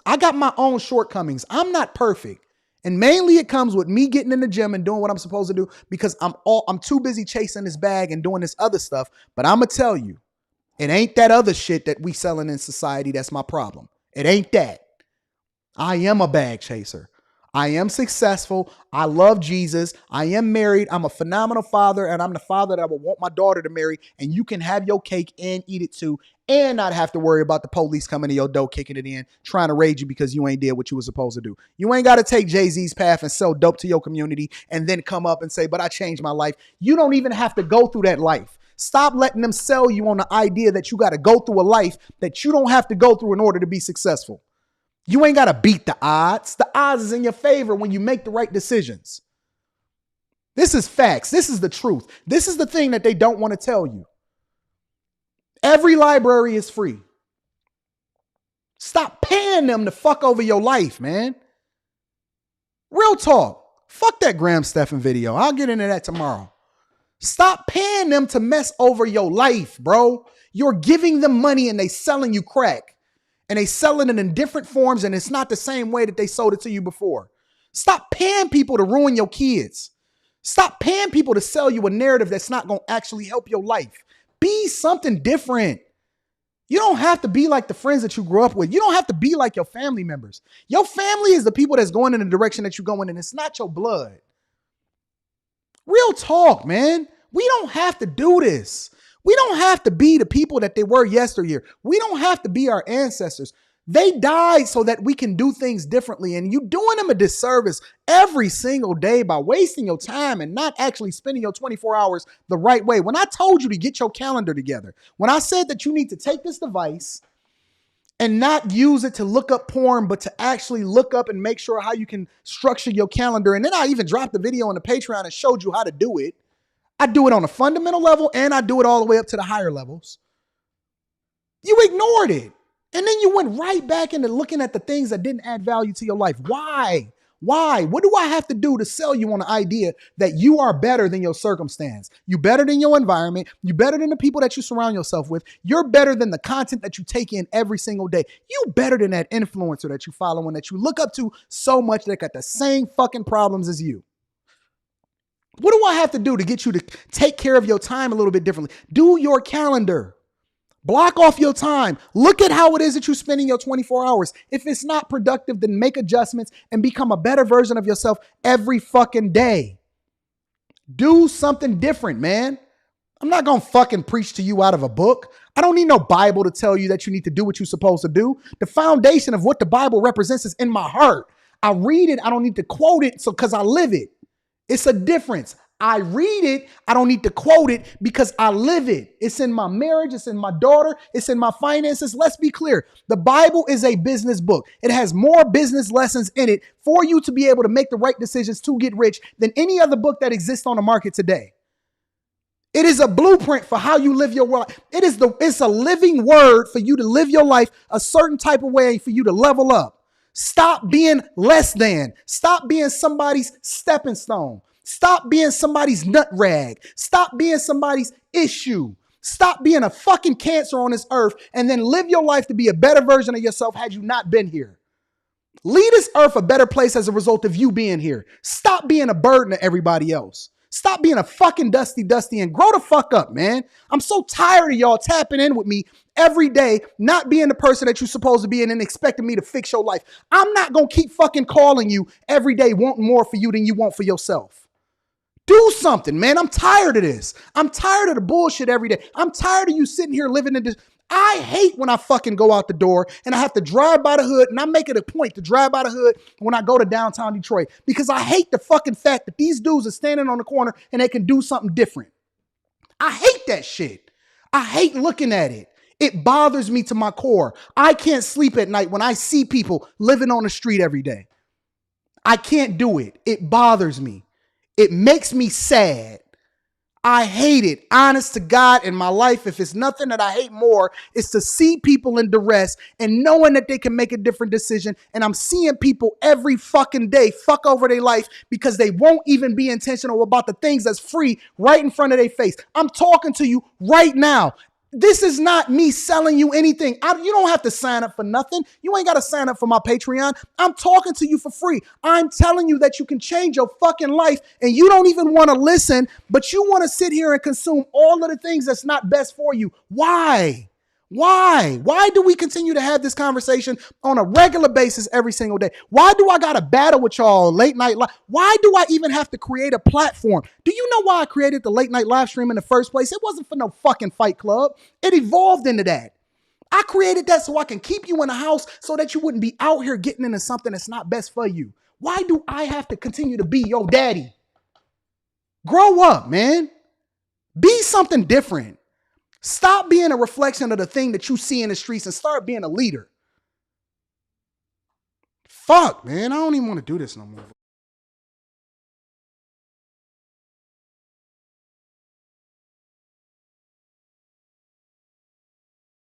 I got my own shortcomings. I'm not perfect. And mainly it comes with me getting in the gym and doing what I'm supposed to do because I'm too busy chasing this bag and doing this other stuff. But I'm going to tell you, it ain't that other shit that we selling in society that's my problem. It ain't that. I am a bag chaser. I am successful. I love Jesus. I am married. I'm a phenomenal father, and I'm the father that I would want my daughter to marry. And you can have your cake and eat it too, and not have to worry about the police coming to your door, kicking it in, trying to raid you because you ain't did what you were supposed to do. You ain't got to take Jay-Z's path and sell dope to your community and then come up and say, but I changed my life. You don't even have to go through that life. Stop letting them sell you on the idea that you got to go through a life that you don't have to go through in order to be successful. You ain't got to beat the odds. The odds is in your favor when you make the right decisions. This is facts. This is the truth. This is the thing that they don't want to tell you. Every library is free. Stop paying them to fuck over your life, man. Real talk. Fuck that Graham Stephan video. I'll get into that tomorrow. Stop paying them to mess over your life, bro. You're giving them money and they selling you crack. And they selling it in different forms and it's not the same way that they sold it to you before. Stop paying people to ruin your kids. Stop paying people to sell you a narrative that's not going to actually help your life. Be something different. You don't have to be like the friends that you grew up with. You don't have to be like your family members. Your family is the people that's going in the direction that you're going in. It's not your blood. Real talk, man. We don't have to do this. We don't have to be the people that they were yesteryear. We don't have to be our ancestors. They died so that we can do things differently. And you doing them a disservice every single day by wasting your time and not actually spending your 24 hours the right way. When I told you to get your calendar together, when I said that you need to take this device and not use it to look up porn, but to actually look up and make sure how you can structure your calendar. And then I even dropped the video on the Patreon and showed you how to do it. I do it on a fundamental level and I do it all the way up to the higher levels. You ignored it. And then you went right back into looking at the things that didn't add value to your life. Why? Why? What do I have to do to sell you on the idea that you are better than your circumstance? You better than your environment. You better than the people that you surround yourself with. You're better than the content that you take in every single day. You better than that influencer that you follow and that you look up to so much that got the same fucking problems as you. What do I have to do to get you to take care of your time a little bit differently? Do your calendar. Block off your time. Look at how it is that you're spending your 24 hours. If it's not productive, then make adjustments and become a better version of yourself every fucking day. Do something different, man. I'm not going to fucking preach to you out of a book. I don't need no Bible to tell you that you need to do what you're supposed to do. The foundation of what the Bible represents is in my heart. I read it. I don't need to quote it because I live it. It's a difference. I read it. I don't need to quote it because I live it. It's in my marriage. It's in my daughter. It's in my finances. Let's be clear. The Bible is a business book. It has more business lessons in it for you to be able to make the right decisions to get rich than any other book that exists on the market today. It is a blueprint for how you live your life. It's a living word for you to live your life a certain type of way for you to level up. Stop being less than. Stop being somebody's stepping stone. Stop being somebody's nut rag. Stop being somebody's issue. Stop being a fucking cancer on this earth and then live your life to be a better version of yourself had you not been here. Leave this earth a better place as a result of you being here. Stop being a burden to everybody else. Stop being a fucking dusty and grow the fuck up, man. I'm so tired of y'all tapping in with me every day, not being the person that you're supposed to be and then expecting me to fix your life. I'm not going to keep fucking calling you every day wanting more for you than you want for yourself. Do something, man. I'm tired of this. I'm tired of the bullshit every day. I'm tired of you sitting here living in this. I hate when I fucking go out the door and I have to drive by the hood, and I make it a point to drive by the hood when I go to downtown Detroit because I hate the fucking fact that these dudes are standing on the corner and they can do something different. I hate that shit. I hate looking at it. It bothers me to my core. I can't sleep at night when I see people living on the street every day. I can't do it. It bothers me. It makes me sad. I hate it. Honest to God, in my life, if it's nothing that I hate more, is to see people in duress and knowing that they can make a different decision. And I'm seeing people every fucking day fuck over their life because they won't even be intentional about the things that's free right in front of their face. I'm talking to you right now. This is not me selling you anything. You don't have to sign up for nothing. You ain't got to sign up for my Patreon. I'm talking to you for free. I'm telling you that you can change your fucking life and you don't even want to listen, but you want to sit here and consume all of the things that's not best for you. Why? Why? Why do we continue to have this conversation on a regular basis every single day? Why do I got to battle with y'all late night live? Why do I even have to create a platform? Do you know why I created the late night live stream in the first place? It wasn't for no fucking Fight Club. It evolved into that. I created that so I can keep you in the house so that you wouldn't be out here getting into something that's not best for you. Why do I have to continue to be your daddy? Grow up, man. Be something different. Stop being a reflection of the thing that you see in the streets and start being a leader. Fuck, man. I don't even want to do this no more.